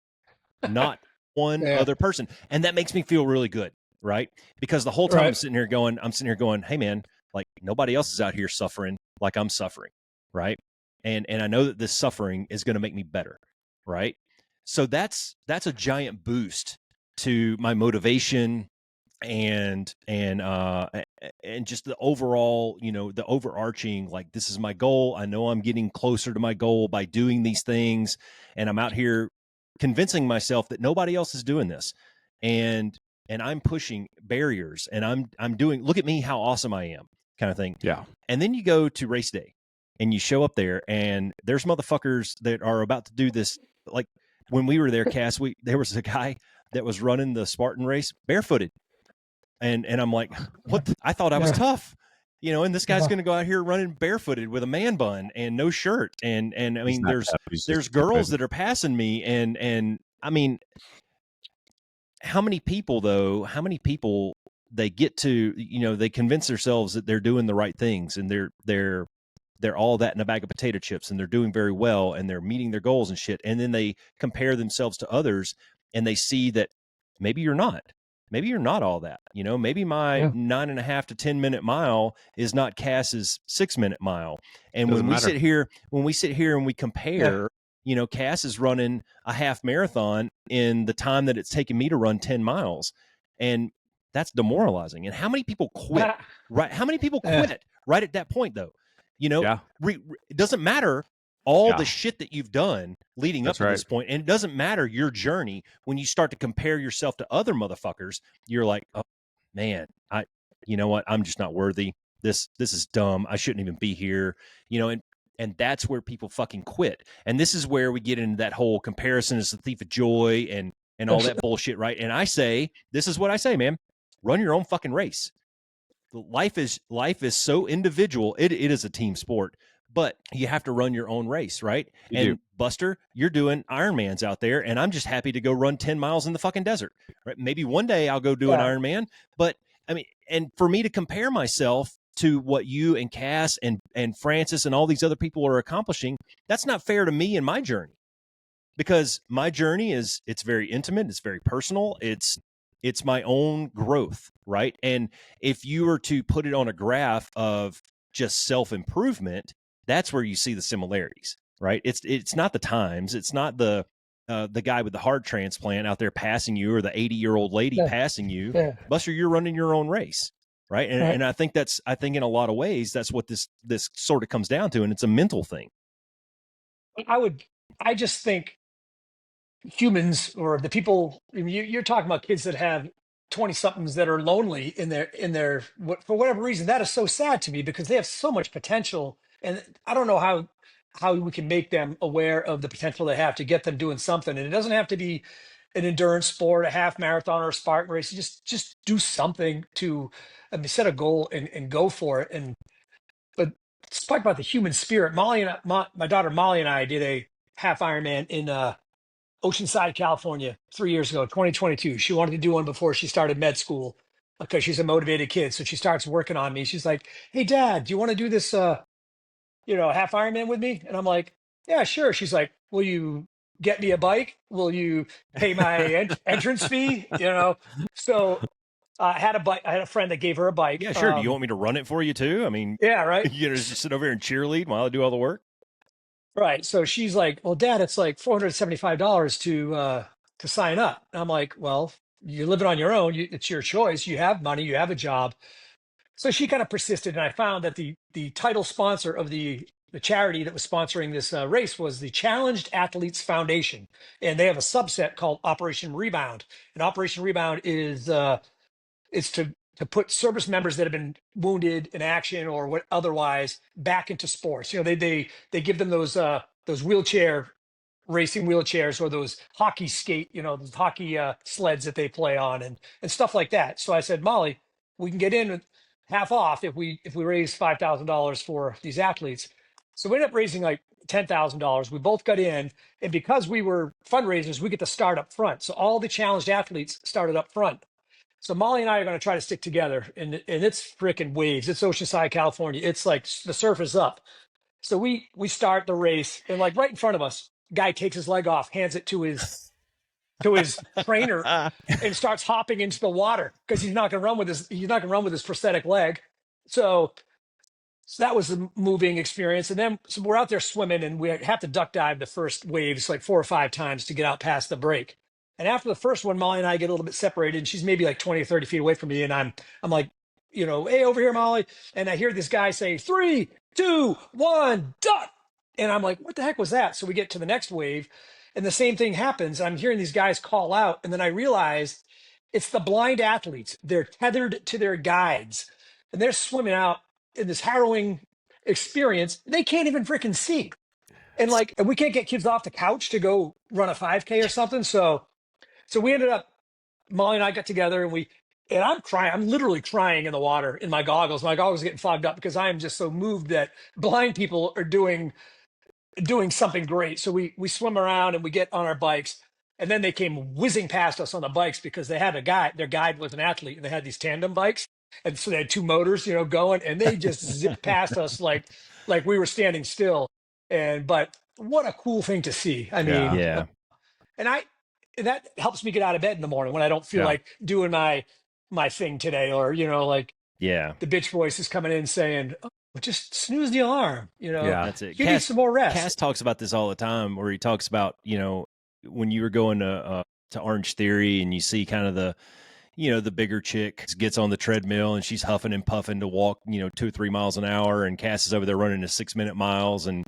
Speaker 1: Not one other person. And that makes me feel really good, right? Because the whole time I'm sitting here going, hey man, like nobody else is out here suffering like I'm suffering, right? And I know that this suffering is going to make me better, right? So that's a giant boost to my motivation and just the overall, the overarching, like, this is my goal. I know I'm getting closer to my goal by doing these things, and I'm out here convincing myself that nobody else is doing this. And I'm pushing barriers and I'm doing, look at me, how awesome I am, kind of thing.
Speaker 2: Yeah.
Speaker 1: And then you go to race day and you show up there and there's motherfuckers that are about to do this. Like when we were there, Cass, there was a guy that was running the Spartan race barefooted. And I'm like, what? I thought I was tough, you know, and this guy's going to go out here running barefooted with a man bun and no shirt. And I mean, there's girls that are passing me. And I mean, how many people they get to, you know, they convince themselves that they're doing the right things and they're all that in a bag of potato chips and they're doing very well and they're meeting their goals and shit. And then they compare themselves to others and they see that maybe you're not all that, you know, maybe my 9.5 to 10 minute mile is not Cass's 6 minute mile. And when we sit here and we compare, you know, Cass is running a half marathon in the time that it's taken me to run 10 miles. And that's demoralizing. And how many people quit, right? How many people quit right at that point though? You know, it doesn't matter all the shit that you've done leading up to this point. And it doesn't matter your journey. When you start to compare yourself to other motherfuckers, you're like, oh man, you know what? I'm just not worthy. This is dumb. I shouldn't even be here, you know, and that's where people fucking quit. And this is where we get into that whole comparison is the thief of joy and all that bullshit. Right. And I say, this is what I say, man, run your own fucking race. Life is so individual. It is a team sport, but you have to run your own race, right? Buster, you're doing Ironmans out there, and I'm just happy to go run 10 miles in the fucking desert, right? Maybe one day I'll go do an Ironman, but I mean, and for me to compare myself to what you and Cass and Francis and all these other people are accomplishing, that's not fair to me and my journey, because my journey it's very intimate, it's very personal, it's my own growth, right? And if you were to put it on a graph of just self-improvement, that's where you see the similarities, right? It's not the times, it's not the guy with the heart transplant out there passing you or the 80-year-old lady passing you. Buster, you're running your own race, right? And I think in a lot of ways that's what this sort of comes down to, and it's a mental thing.
Speaker 3: I just think humans, or the people, you're talking about kids that have 20 somethings that are lonely in their for whatever reason. That is so sad to me, because they have so much potential, and I don't know how we can make them aware of the potential they have to get them doing something. And it doesn't have to be an endurance sport, a half marathon or a Spartan race. Just do something to set a goal and go for it. But let's talk about the human spirit. My daughter Molly and I did a half Ironman in Oceanside, California, 3 years ago, 2022. She wanted to do one before she started med school because she's a motivated kid. So she starts working on me. She's like, "Hey, Dad, do you want to do this, half Ironman with me?" And I'm like, "Yeah, sure." She's like, "Will you get me a bike? Will you pay my entrance fee?" So I had a bike. I had a friend that gave her a bike.
Speaker 1: Yeah, sure. Do you want me to run it for you too? I mean,
Speaker 3: yeah, right.
Speaker 1: Just sit over here and cheerlead while I do all the work.
Speaker 3: Right. So she's like, "Well, Dad, it's like $475 to sign up." And I'm like, "Well, you're living on your own. It's your choice. You have money. You have a job." So she kind of persisted, and I found that the title sponsor of the charity that was sponsoring this race was the Challenged Athletes Foundation, and they have a subset called Operation Rebound. And Operation Rebound is to put service members that have been wounded in action or what otherwise back into sports. They give them those racing wheelchairs, or those hockey those hockey sleds that they play on, and stuff like that. So I said, "Molly, we can get in half off if we raise $5,000 for these athletes." So we ended up raising like $10,000. We both got in, and because we were fundraisers, we get to start up front. So all the challenged athletes started up front. So Molly and I are going to try to stick together, and it's freaking waves. It's Oceanside, California. It's like the surf is up. So we start the race, and like right in front of us, guy takes his leg off, hands it to his trainer, and starts hopping into the water because he's not going to run with his prosthetic leg. So that was a moving experience. And then so we're out there swimming, and we have to duck dive the first waves like 4 or 5 times to get out past the break. And after the first one, Molly and I get a little bit separated, and she's maybe like 20 or 30 feet away from me. And I'm like, "Hey, over here, Molly." And I hear this guy say, 3, 2, 1, duck. And I'm like, "What the heck was that?" So we get to the next wave, And the same thing happens. I'm hearing these guys call out, and then I realize it's the blind athletes. They're tethered to their guides, and they're swimming out in this harrowing experience. They can't even freaking see. And we can't get kids off the couch to go run a 5K or something. So we ended up, Molly and I got together, and I'm crying. I'm literally crying in the water in my goggles. My goggles are getting fogged up because I am just so moved that blind people are doing something great. So we swim around and we get on our bikes, and then they came whizzing past us on the bikes because they had a guy. Their guide was an athlete, and they had these tandem bikes, and so they had two motors, going, and they just zipped past us like we were standing still. But what a cool thing to see. I mean,
Speaker 1: Yeah.
Speaker 3: and that helps me get out of bed in the morning when I don't feel like doing my thing today, or
Speaker 1: Yeah.
Speaker 3: the bitch voice is coming in saying, oh, just snooze the alarm.
Speaker 2: Yeah.
Speaker 1: That's it.
Speaker 3: You need some more rest.
Speaker 1: Cass talks about this all the time, where he talks about, when you were going to Orange Theory and you see kind of the bigger chick gets on the treadmill and she's huffing and puffing to walk, 2 or 3 miles an hour, and Cass is over there running to 6-minute miles. And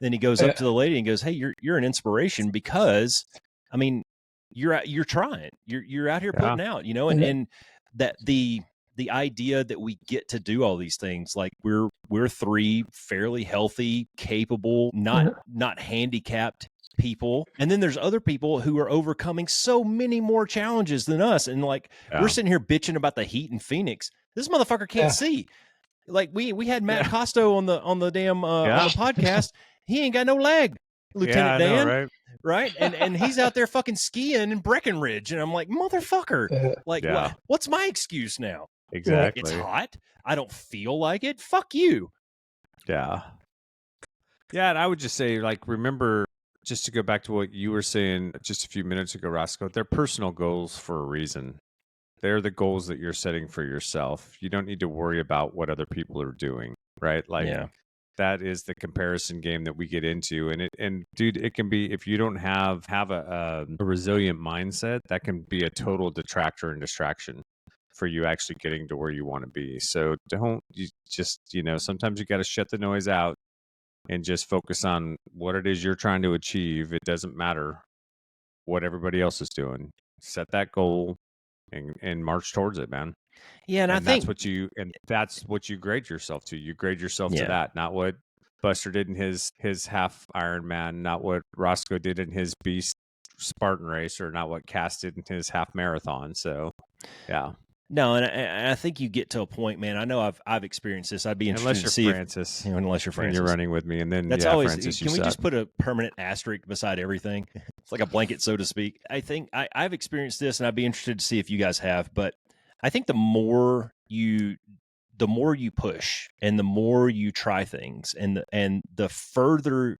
Speaker 1: then he goes up to the lady and goes, hey, you're an inspiration, because I mean, you're trying, you're out here putting out, and that the idea that we get to do all these things, like we're 3 fairly healthy, capable, not handicapped people, and then there's other people who are overcoming so many more challenges than us, and we're sitting here bitching about the heat in Phoenix. This motherfucker can't see. Like we had Matt Costo on the damn on the podcast. He ain't got no leg, Lieutenant Dan.
Speaker 2: Know,
Speaker 1: right? And he's out there fucking skiing in Breckenridge, and I'm like, motherfucker, what's my excuse now?
Speaker 2: Exactly.
Speaker 1: It's hot. I don't feel like it. Fuck you.
Speaker 2: Yeah. Yeah, and I would just say, remember, just to go back to what you were saying just a few minutes ago, Roscoe, they're personal goals for a reason. They're the goals that you're setting for yourself. You don't need to worry about what other people are doing, right? That is the comparison game that we get into. And dude, it can be, if you don't have a resilient mindset, that can be a total detractor and distraction for you actually getting to where you want to be. So sometimes you got to shut the noise out and just focus on what it is you're trying to achieve. It doesn't matter what everybody else is doing. Set that goal and march towards it, man.
Speaker 1: Yeah, and I think
Speaker 2: that's what you grade yourself to. You grade yourself to that, not what Buster did in his half Ironman, not what Roscoe did in his Beast Spartan race, or not what Cass did in his half marathon. So, yeah.
Speaker 1: No, and I think you get to a point, man. I know I've experienced this. I'd be interested to see
Speaker 2: Francis,
Speaker 1: unless you're Francis,
Speaker 2: and you're running with me, and then
Speaker 1: that's always.
Speaker 2: Francis,
Speaker 1: can we just put a permanent asterisk beside everything? It's like a blanket, so to speak. I think I've experienced this, and I'd be interested to see if you guys have. But I think the more you push, and the more you try things, and the further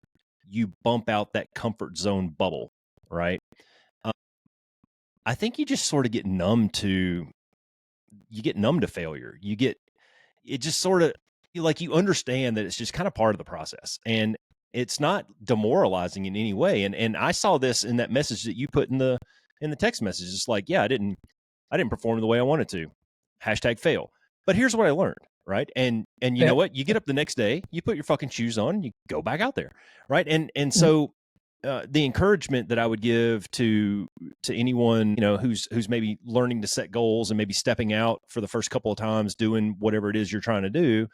Speaker 1: you bump out that comfort zone bubble, right? I think you just sort of get numb to. You get numb to failure. It just sort of you understand that it's just kind of part of the process, and it's not demoralizing in any way. And I saw this in that message that you put in the text message. It's like, I didn't perform the way I wanted to. #fail. But here's what I learned, right? And you know what? You get up the next day, you put your fucking shoes on, you go back out there, right? And so the encouragement that I would give to anyone, who's maybe learning to set goals and maybe stepping out for the first couple of times, doing whatever it is you're trying to do,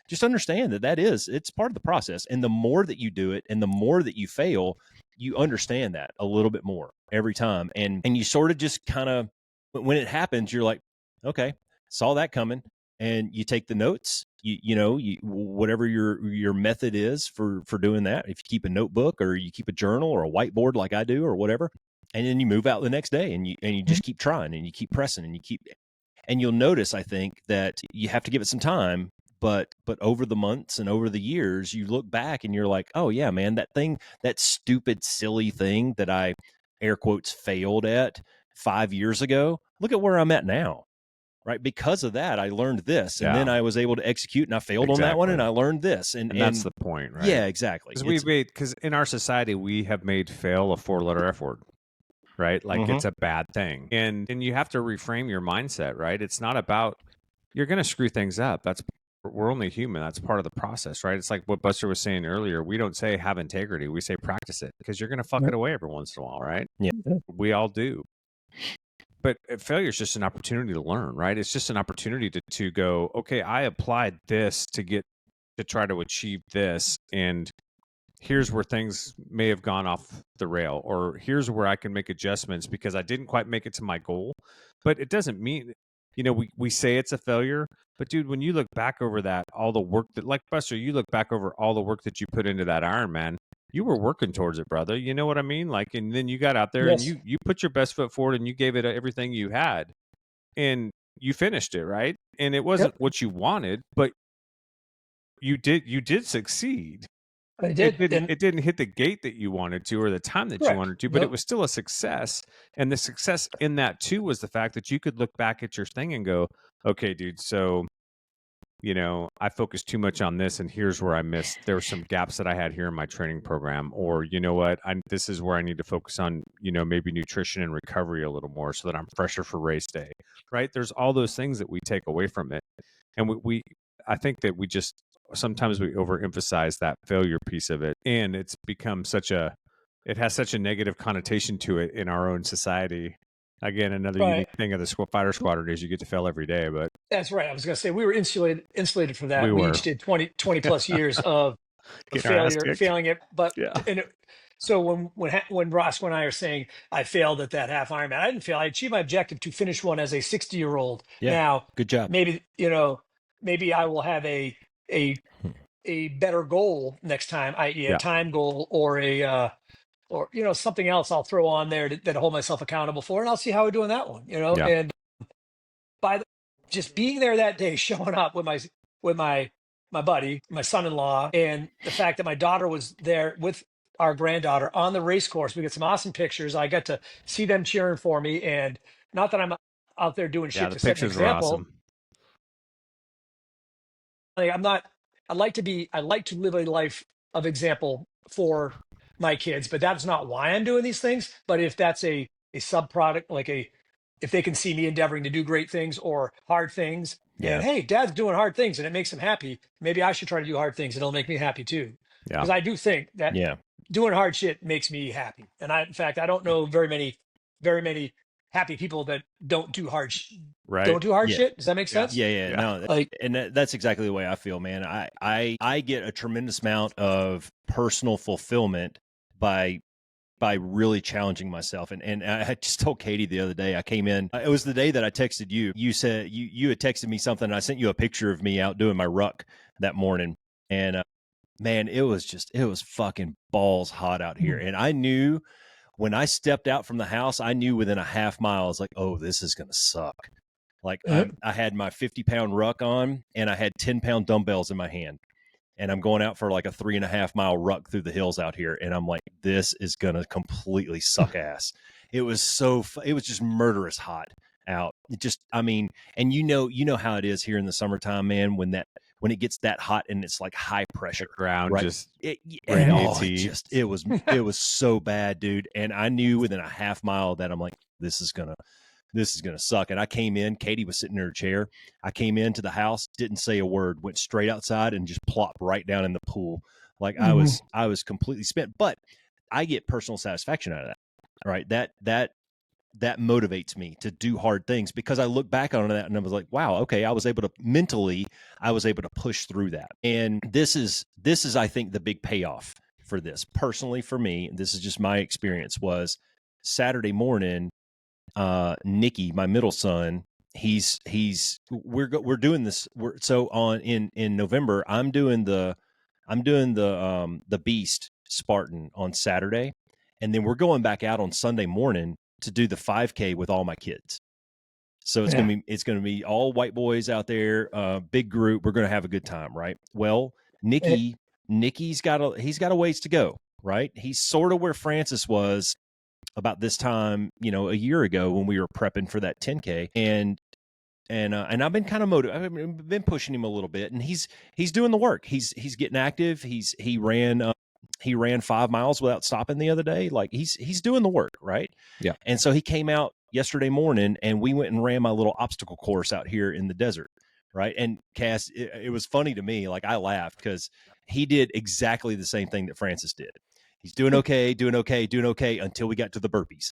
Speaker 1: just understand that it's part of the process. And the more that you do it and the more that you fail, you understand that a little bit more every time. And you sort of just kind of, when it happens, you're like, okay, saw that coming. And you take the notes, whatever your method is for doing that. If you keep a notebook or you keep a journal or a whiteboard like I do or whatever, and then you move out the next day and you just keep trying and you keep pressing and you'll notice, I think, that you have to give it some time, but over the months and over the years, you look back and you're like, oh yeah, man, that stupid, silly thing that I air quotes failed at 5 years ago, look at where I'm at now. Right. Because of that, I learned this, and then I was able to execute, and I failed on that one, and I learned this. And
Speaker 2: that's the point, right?
Speaker 1: Yeah, exactly.
Speaker 2: Because in our society, we have made fail a 4-letter F word, right? It's a bad thing. And you have to reframe your mindset, right? It's not about, you're going to screw things up. That's we're only human. That's part of the process, right? It's like what Buster was saying earlier. We don't say have integrity. We say practice it, because you're going to fuck it away every once in a while, right?
Speaker 1: Yeah.
Speaker 2: We all do. But failure is just an opportunity to learn, right? It's just an opportunity to go, okay, I applied this to try to achieve this. And here's where things may have gone off the rail, or here's where I can make adjustments because I didn't quite make it to my goal. But it doesn't mean, we say it's a failure, but dude, when you look back over that, all the work that, like Buster, you look back over all the work that you put into that Ironman, you were working towards it, brother. You know what I mean? Like, and then you got out there and
Speaker 3: Yes.
Speaker 2: you put your best foot forward and you gave it everything you had, and you finished it, right? And it wasn't what you wanted, but you did succeed.
Speaker 3: I did.
Speaker 2: It didn't hit the gate that you wanted to, or the time that you wanted to, but it was still a success. And the success in that too was the fact that you could look back at your thing and go, okay, dude, so I focused too much on this, and here's where I missed. There were some gaps that I had here in my training program, or you know what, this is where I need to focus on, maybe nutrition and recovery a little more, so that I'm fresher for race day, right? There's all those things that we take away from it, and I think that sometimes we overemphasize that failure piece of it, and it's become it has such a negative connotation to it in our own society. Again, another unique thing of the fighter squadron is you get to fail every day, but
Speaker 3: that's right. I was going to say we were insulated from that.
Speaker 2: We
Speaker 3: each did 20 plus years of failing it. But so when Roscoe and I are saying I failed at that half Ironman, I didn't fail. I achieved my objective to finish one as a 60-year-old.
Speaker 1: Yeah,
Speaker 3: now,
Speaker 1: good job.
Speaker 3: Maybe I will have a better goal next time, i.e. a time goal or something else I'll throw on there that hold myself accountable for, and I'll see how I do on that one. And just being there that day, showing up with my buddy, my son-in-law, and the fact that my daughter was there with our granddaughter on the race course. We get some awesome pictures. I got to see them cheering for me, and not that I'm out there doing shit to set an example.
Speaker 2: Were awesome.
Speaker 3: I like to live a life of example for my kids, but that's not why I'm doing these things. But if that's a subproduct, if they can see me endeavoring to do great things or hard things, and hey, dad's doing hard things and it makes them happy, maybe I should try to do hard things and it'll make me happy too. Because I do think that doing hard shit makes me happy. And in fact, I don't know very many happy people that don't do hard shit. Does that make sense?
Speaker 1: Yeah. No, and that's exactly the way I feel, man. I get a tremendous amount of personal fulfillment by really challenging myself. And I just told Katie the other day, I came in, it was the day that I texted you. You said you had texted me something, and I sent you a picture of me out doing my ruck that morning. And man, it was fucking balls hot out here. And I knew when I stepped out from the house, I knew within a half mile, I was like, oh, this is going to suck. Like I had my 50-pound ruck on, and I had 10-pound dumbbells in my hand. And I'm going out for like a 3.5 mile ruck through the hills out here. And I'm like, this is going to completely suck ass. It was it was just murderous hot out. And you know how it is here in the summertime, man, when it gets that hot and it's like high pressure.
Speaker 2: The ground
Speaker 1: right? It was so bad, dude. And I knew within a half mile that I'm like, this is going to suck. And I came in, Katie was sitting in her chair. I came into the house, didn't say a word, went straight outside and just plopped right down in the pool. Like I was completely spent, but I get personal satisfaction out of that. Right. That motivates me to do hard things, because I look back on that and I was like, wow, okay, I was able to push through that. And this is, I think, the big payoff for this. Personally, for me, this is just my experience, was Saturday morning, Nicky, my middle son, we're doing this. In November, I'm doing the Beast Spartan on Saturday. And then we're going back out on Sunday morning to do the 5K with all my kids. So it's going to be all white boys out there, big group. We're going to have a good time, right? Well, Nicky's got a ways to go, right? He's sort of where Francis was about this time, a year ago when we were prepping for that 10K, and I've been kind of motivated. I've been pushing him a little bit, and he's doing the work. He's getting active. He ran 5 miles without stopping the other day. Like he's doing the work, right?
Speaker 2: Yeah.
Speaker 1: And so he came out yesterday morning, and we went and ran my little obstacle course out here in the desert. right? And Cass, it was funny to me. Like I laughed because he did exactly the same thing that Francis did. He's doing okay, doing okay, doing okay until we got to the burpees.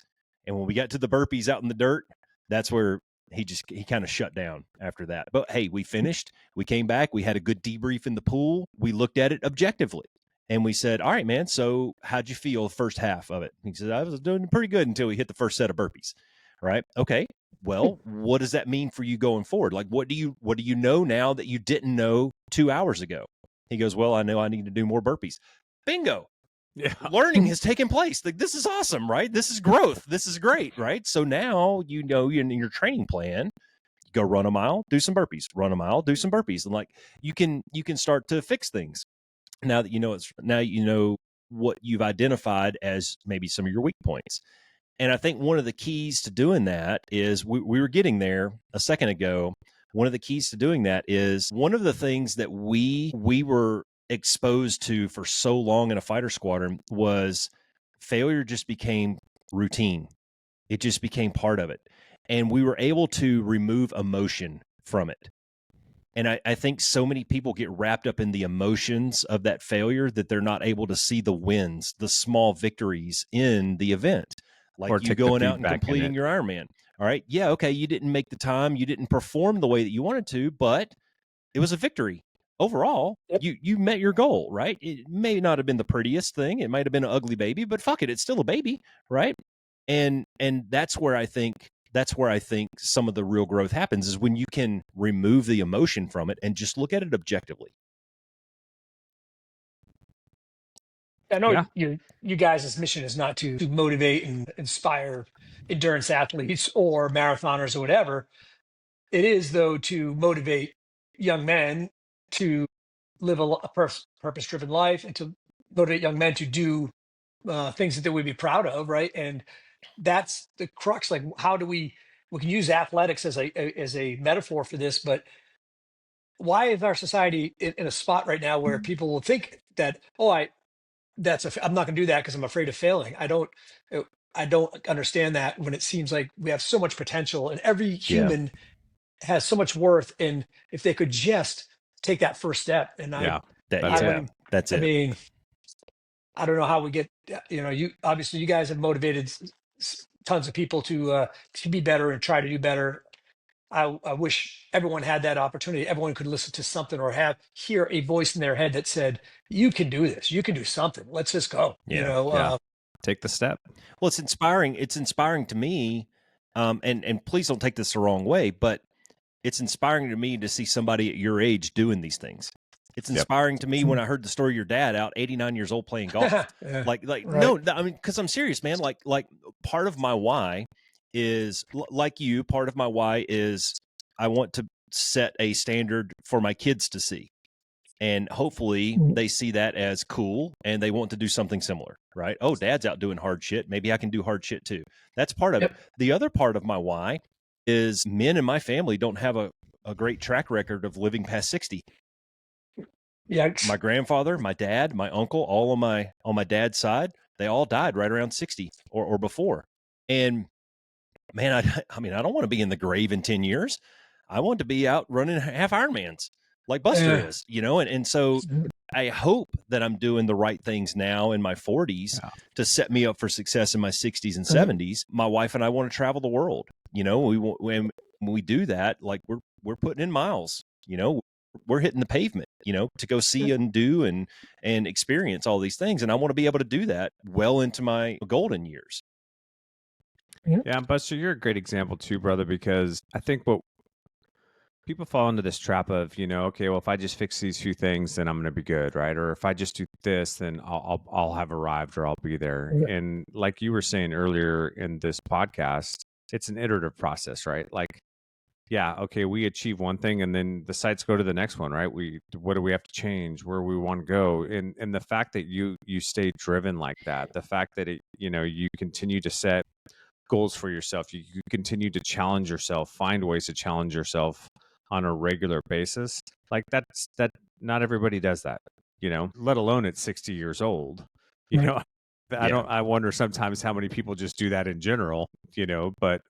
Speaker 1: And when we got to the burpees out in the dirt, that's where he kind of shut down after that. But hey, we finished. We came back. We had a good debrief in the pool. We looked at it objectively. And we said, all right, man, so how'd you feel the first half of it? He said, I was doing pretty good until we hit the first set of burpees. Right. Okay. Well, what does that mean for you going forward? Like, what do you know now that you didn't know 2 hours ago? He goes, well, I know I need to do more burpees. Bingo.
Speaker 2: Yeah.
Speaker 1: Learning has taken place. Like, this is awesome, right? This is growth. This is great, right? So now you know in your training plan, go run a mile, do some burpees, run a mile, do some burpees. And like you can start to fix things. Now that you know what you've identified as maybe some of your weak points. And I think one of the keys to doing that is we were getting there a second ago. One of the keys to doing that is one of the things that we were exposed to for so long in a fighter squadron was failure just became routine. It just became part of it. And we were able to remove emotion from it. And I think so many people get wrapped up in the emotions of that failure that they're not able to see the wins, the small victories in the event. Like
Speaker 2: Or
Speaker 1: you
Speaker 2: take the
Speaker 1: going out and
Speaker 2: feedback in
Speaker 1: completing
Speaker 2: it.
Speaker 1: your Ironman. All right. Yeah. Okay. You didn't make the time. You didn't perform the way that you wanted to, but it was a victory. Overall,
Speaker 3: Yep.
Speaker 1: you met your goal, right? It may not have been the prettiest thing. It might have been an ugly baby, but fuck it. It's still a baby, right? And that's where I think some of the real growth happens is when you can remove the emotion from it and just look at it objectively.
Speaker 3: I know
Speaker 2: Yeah.
Speaker 3: you guys' mission is not to motivate and inspire endurance athletes or marathoners or whatever. It is, though, to motivate young men to live a purpose-driven life and to motivate young men to do things that they would be proud of, right? And that's the crux. Like, how do we can use athletics as a metaphor for this, but why is our society in a spot right now where people will think that, oh, I'm not going to do that because I'm afraid of failing. I don't understand that when it seems like we have so much potential and every human has so much worth. And if they could just take that first step, and
Speaker 1: That's
Speaker 3: I
Speaker 1: it.
Speaker 3: mean, I don't know how we get. You obviously you guys have motivated tons of people to be better and try to do better. I wish everyone had that opportunity. Everyone could listen to something or hear a voice in their head that said, "You can do this. You can do something. Let's just go."
Speaker 2: Yeah. Take the step.
Speaker 1: Well, it's inspiring. It's inspiring to me, and please don't take this the wrong way, but it's inspiring to me to see somebody at your age doing these things. It's inspiring to me when I heard the story of your dad out 89 years old playing golf. Like
Speaker 3: right.
Speaker 1: No, I mean, because I'm serious, man. Like part of my why is like you. Part of my why is I want to set a standard for my kids to see. And hopefully they see that as cool and they want to do something similar, right? Oh, dad's out doing hard shit. Maybe I can do hard shit too. That's part of it. The other part of my why is men in my family don't have a great track record of living past 60.
Speaker 3: Yikes.
Speaker 1: My grandfather, my dad, my uncle, all on my dad's side, they all died right around 60 or before. And man, I mean, I don't want to be in the grave in 10 years. I want to be out running half Ironmans like Buster is, and so I hope that I'm doing the right things now in my 40s to set me up for success in my 60s and 70s. My wife and I want to travel the world. When we do that, like we're putting in miles, we're hitting the pavement, to go see and do and experience all these things. And I want to be able to do that well into my golden years.
Speaker 2: Yeah, Buster, you're a great example too, brother, because I think what people fall into this trap of, okay, well, if I just fix these few things, then I'm going to be good, right? Or if I just do this, then I'll have arrived or I'll be there. Yeah. And like you were saying earlier in this podcast, it's an iterative process, right? Like, yeah, okay, we achieve one thing and then the sights go to the next one, right? What do we have to change? Where we want to go? And the fact that you stay driven like that, the fact that you continue to set goals for yourself, you continue to challenge yourself, find ways to challenge yourself on a regular basis, like that not everybody does that, let alone at 60 years old, I wonder sometimes how many people just do that in general, but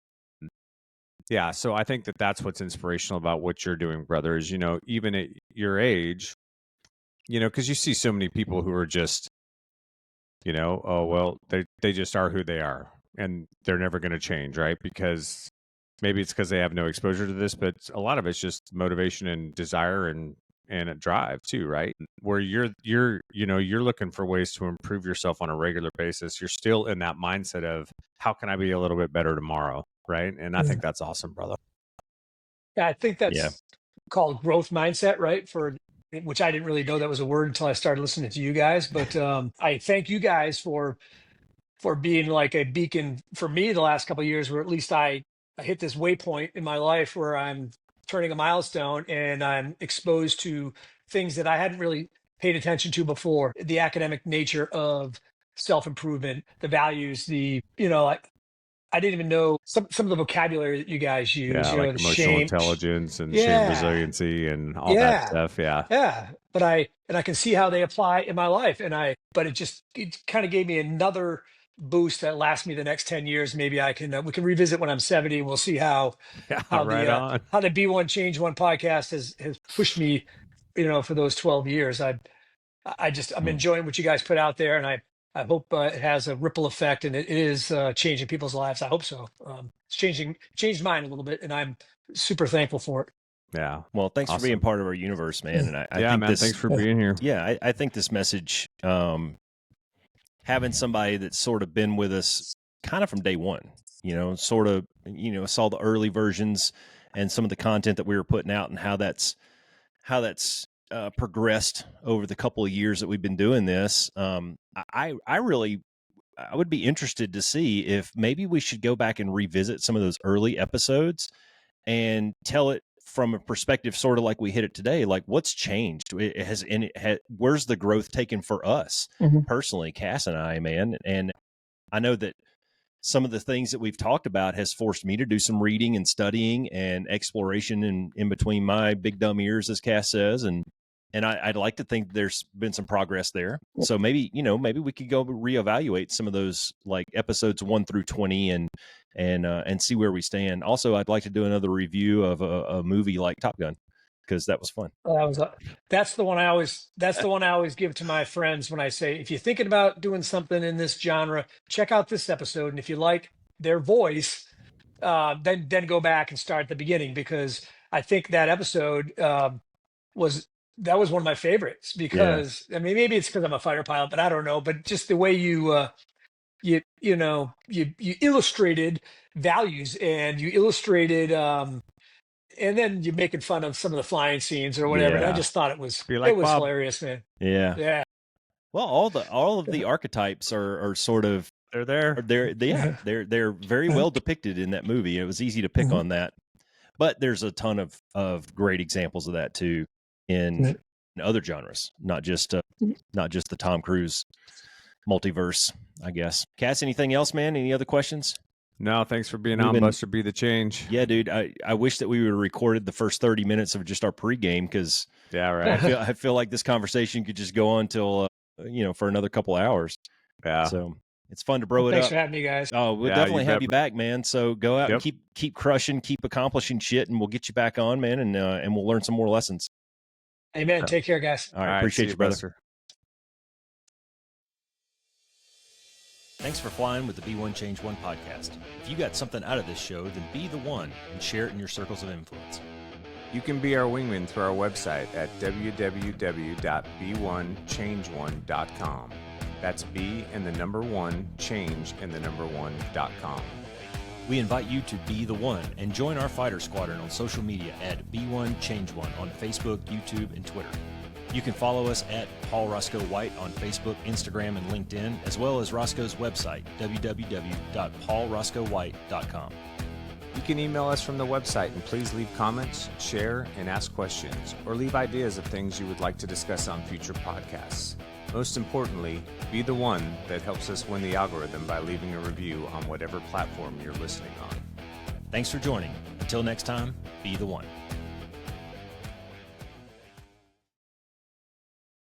Speaker 2: Yeah, so I think that that's what's inspirational about what you're doing, brother, is, even at your age, because you see so many people who are just, oh, well, they just are who they are and they're never going to change, right? Because maybe it's because they have no exposure to this, but a lot of it's just motivation and desire and a drive too, right? Where you're looking for ways to improve yourself on a regular basis. You're still in that mindset of how can I be a little bit better tomorrow, right? And I think that's awesome, brother.
Speaker 3: Yeah, I think
Speaker 1: Yeah.
Speaker 3: that's called growth mindset, right? For which I didn't really know that was a word until I started listening to you guys. But I thank you guys for being like a beacon for me the last couple of years, where at least I hit this waypoint in my life where I'm turning a milestone and I'm exposed to things that I hadn't really paid attention to before. The academic nature of self-improvement, the values, I didn't even know some of the vocabulary that you guys use,
Speaker 2: Yeah, like
Speaker 3: the
Speaker 2: emotional
Speaker 3: shame.
Speaker 2: intelligence and shame
Speaker 3: Yeah.
Speaker 2: resiliency and all that
Speaker 3: Yeah.
Speaker 2: stuff. Yeah.
Speaker 3: Yeah. But I can see how they apply in my life. But it kind of gave me another boost that lasts me the next 10 years. Maybe we can revisit when I'm 70. And we'll see
Speaker 2: Yeah, right on.
Speaker 3: how the Be One Change One podcast has pushed me, for those 12 years. I'm enjoying what you guys put out there, and I hope it has a ripple effect, and it is changing people's lives. I hope so. It's changed mine a little bit, and I'm super thankful for it.
Speaker 2: Yeah.
Speaker 1: Well, thanks for being
Speaker 2: Awesome.
Speaker 1: part of our universe, man. And I
Speaker 2: Yeah,
Speaker 1: think
Speaker 2: man.
Speaker 1: this,
Speaker 2: Thanks for being here.
Speaker 1: yeah, I think this message, having somebody that's sort of been with us kind of from day one, sort of, saw the early versions and some of the content that we were putting out and how that's progressed over the couple of years that we've been doing this. I would be interested to see if maybe we should go back and revisit some of those early episodes and tell it from a perspective sort of like we hit it today, like what's changed. Where's the growth taken for us personally, Cass and I, man. And I know that some of the things that we've talked about has forced me to do some reading and studying and exploration in between my big dumb ears, as Cass says. And I'd like to think there's been some progress there. So maybe we could go reevaluate some of those, like episodes 1 through 20 and see where we stand. Also, I'd like to do another review of a movie like Top Gun, because that was fun.
Speaker 3: That's the one I always give to my friends when I say, if you're thinking about doing something in this genre, check out this episode. And if you like their voice, then go back and start at the beginning, because I think that episode was one of my favorites, because I mean, maybe it's because I'm a fighter pilot, but I don't know. But just the way you illustrated values, and you illustrated and then you're making fun of some of the flying scenes or whatever. And I just thought it was
Speaker 2: Bob.
Speaker 3: hilarious, man.
Speaker 1: Yeah. Well, all of the archetypes are sort of,
Speaker 2: They're there.
Speaker 1: They're very well depicted in that movie. It was easy to pick on that, but there's a ton of great examples of that too in other genres, not just the Tom Cruise multiverse, I guess. Cass, anything else, man? Any other questions?
Speaker 2: No, thanks for being on, Buster. Be the change.
Speaker 1: Yeah, dude. I wish that we would have recorded the first 30 minutes of just our pregame, because
Speaker 2: right.
Speaker 1: I feel like this conversation could just go on till for another couple of hours.
Speaker 2: Yeah.
Speaker 1: So it's fun to bro it
Speaker 3: Thanks
Speaker 1: up.
Speaker 3: for having me, guys.
Speaker 1: Oh, we'll definitely have you back, man. So go out and keep crushing, keep accomplishing shit, and we'll get you back on, man, and we'll learn some more lessons.
Speaker 3: Amen. Take care, guys.
Speaker 1: All right. Appreciate you, brother.
Speaker 2: Buster.
Speaker 1: Thanks for flying with the Be One Change One podcast. If you got something out of this show, then be the one and share it in your circles of influence.
Speaker 2: You can be our wingman through our website at www.be1change1.com. That's B and the number 1, change and the number 1.com.
Speaker 1: We invite you to be the one and join our fighter squadron on social media at Be1Change1 on Facebook, YouTube, and Twitter. You can follow us at Paul Roscoe White on Facebook, Instagram, and LinkedIn, as well as Roscoe's website, www.paulroscoewhite.com.
Speaker 2: You can email us from the website, and please leave comments, share, and ask questions, or leave ideas of things you would like to discuss on future podcasts. Most importantly, be the one that helps us win the algorithm by leaving a review on whatever platform you're listening on.
Speaker 1: Thanks for joining. Until next time, be the one.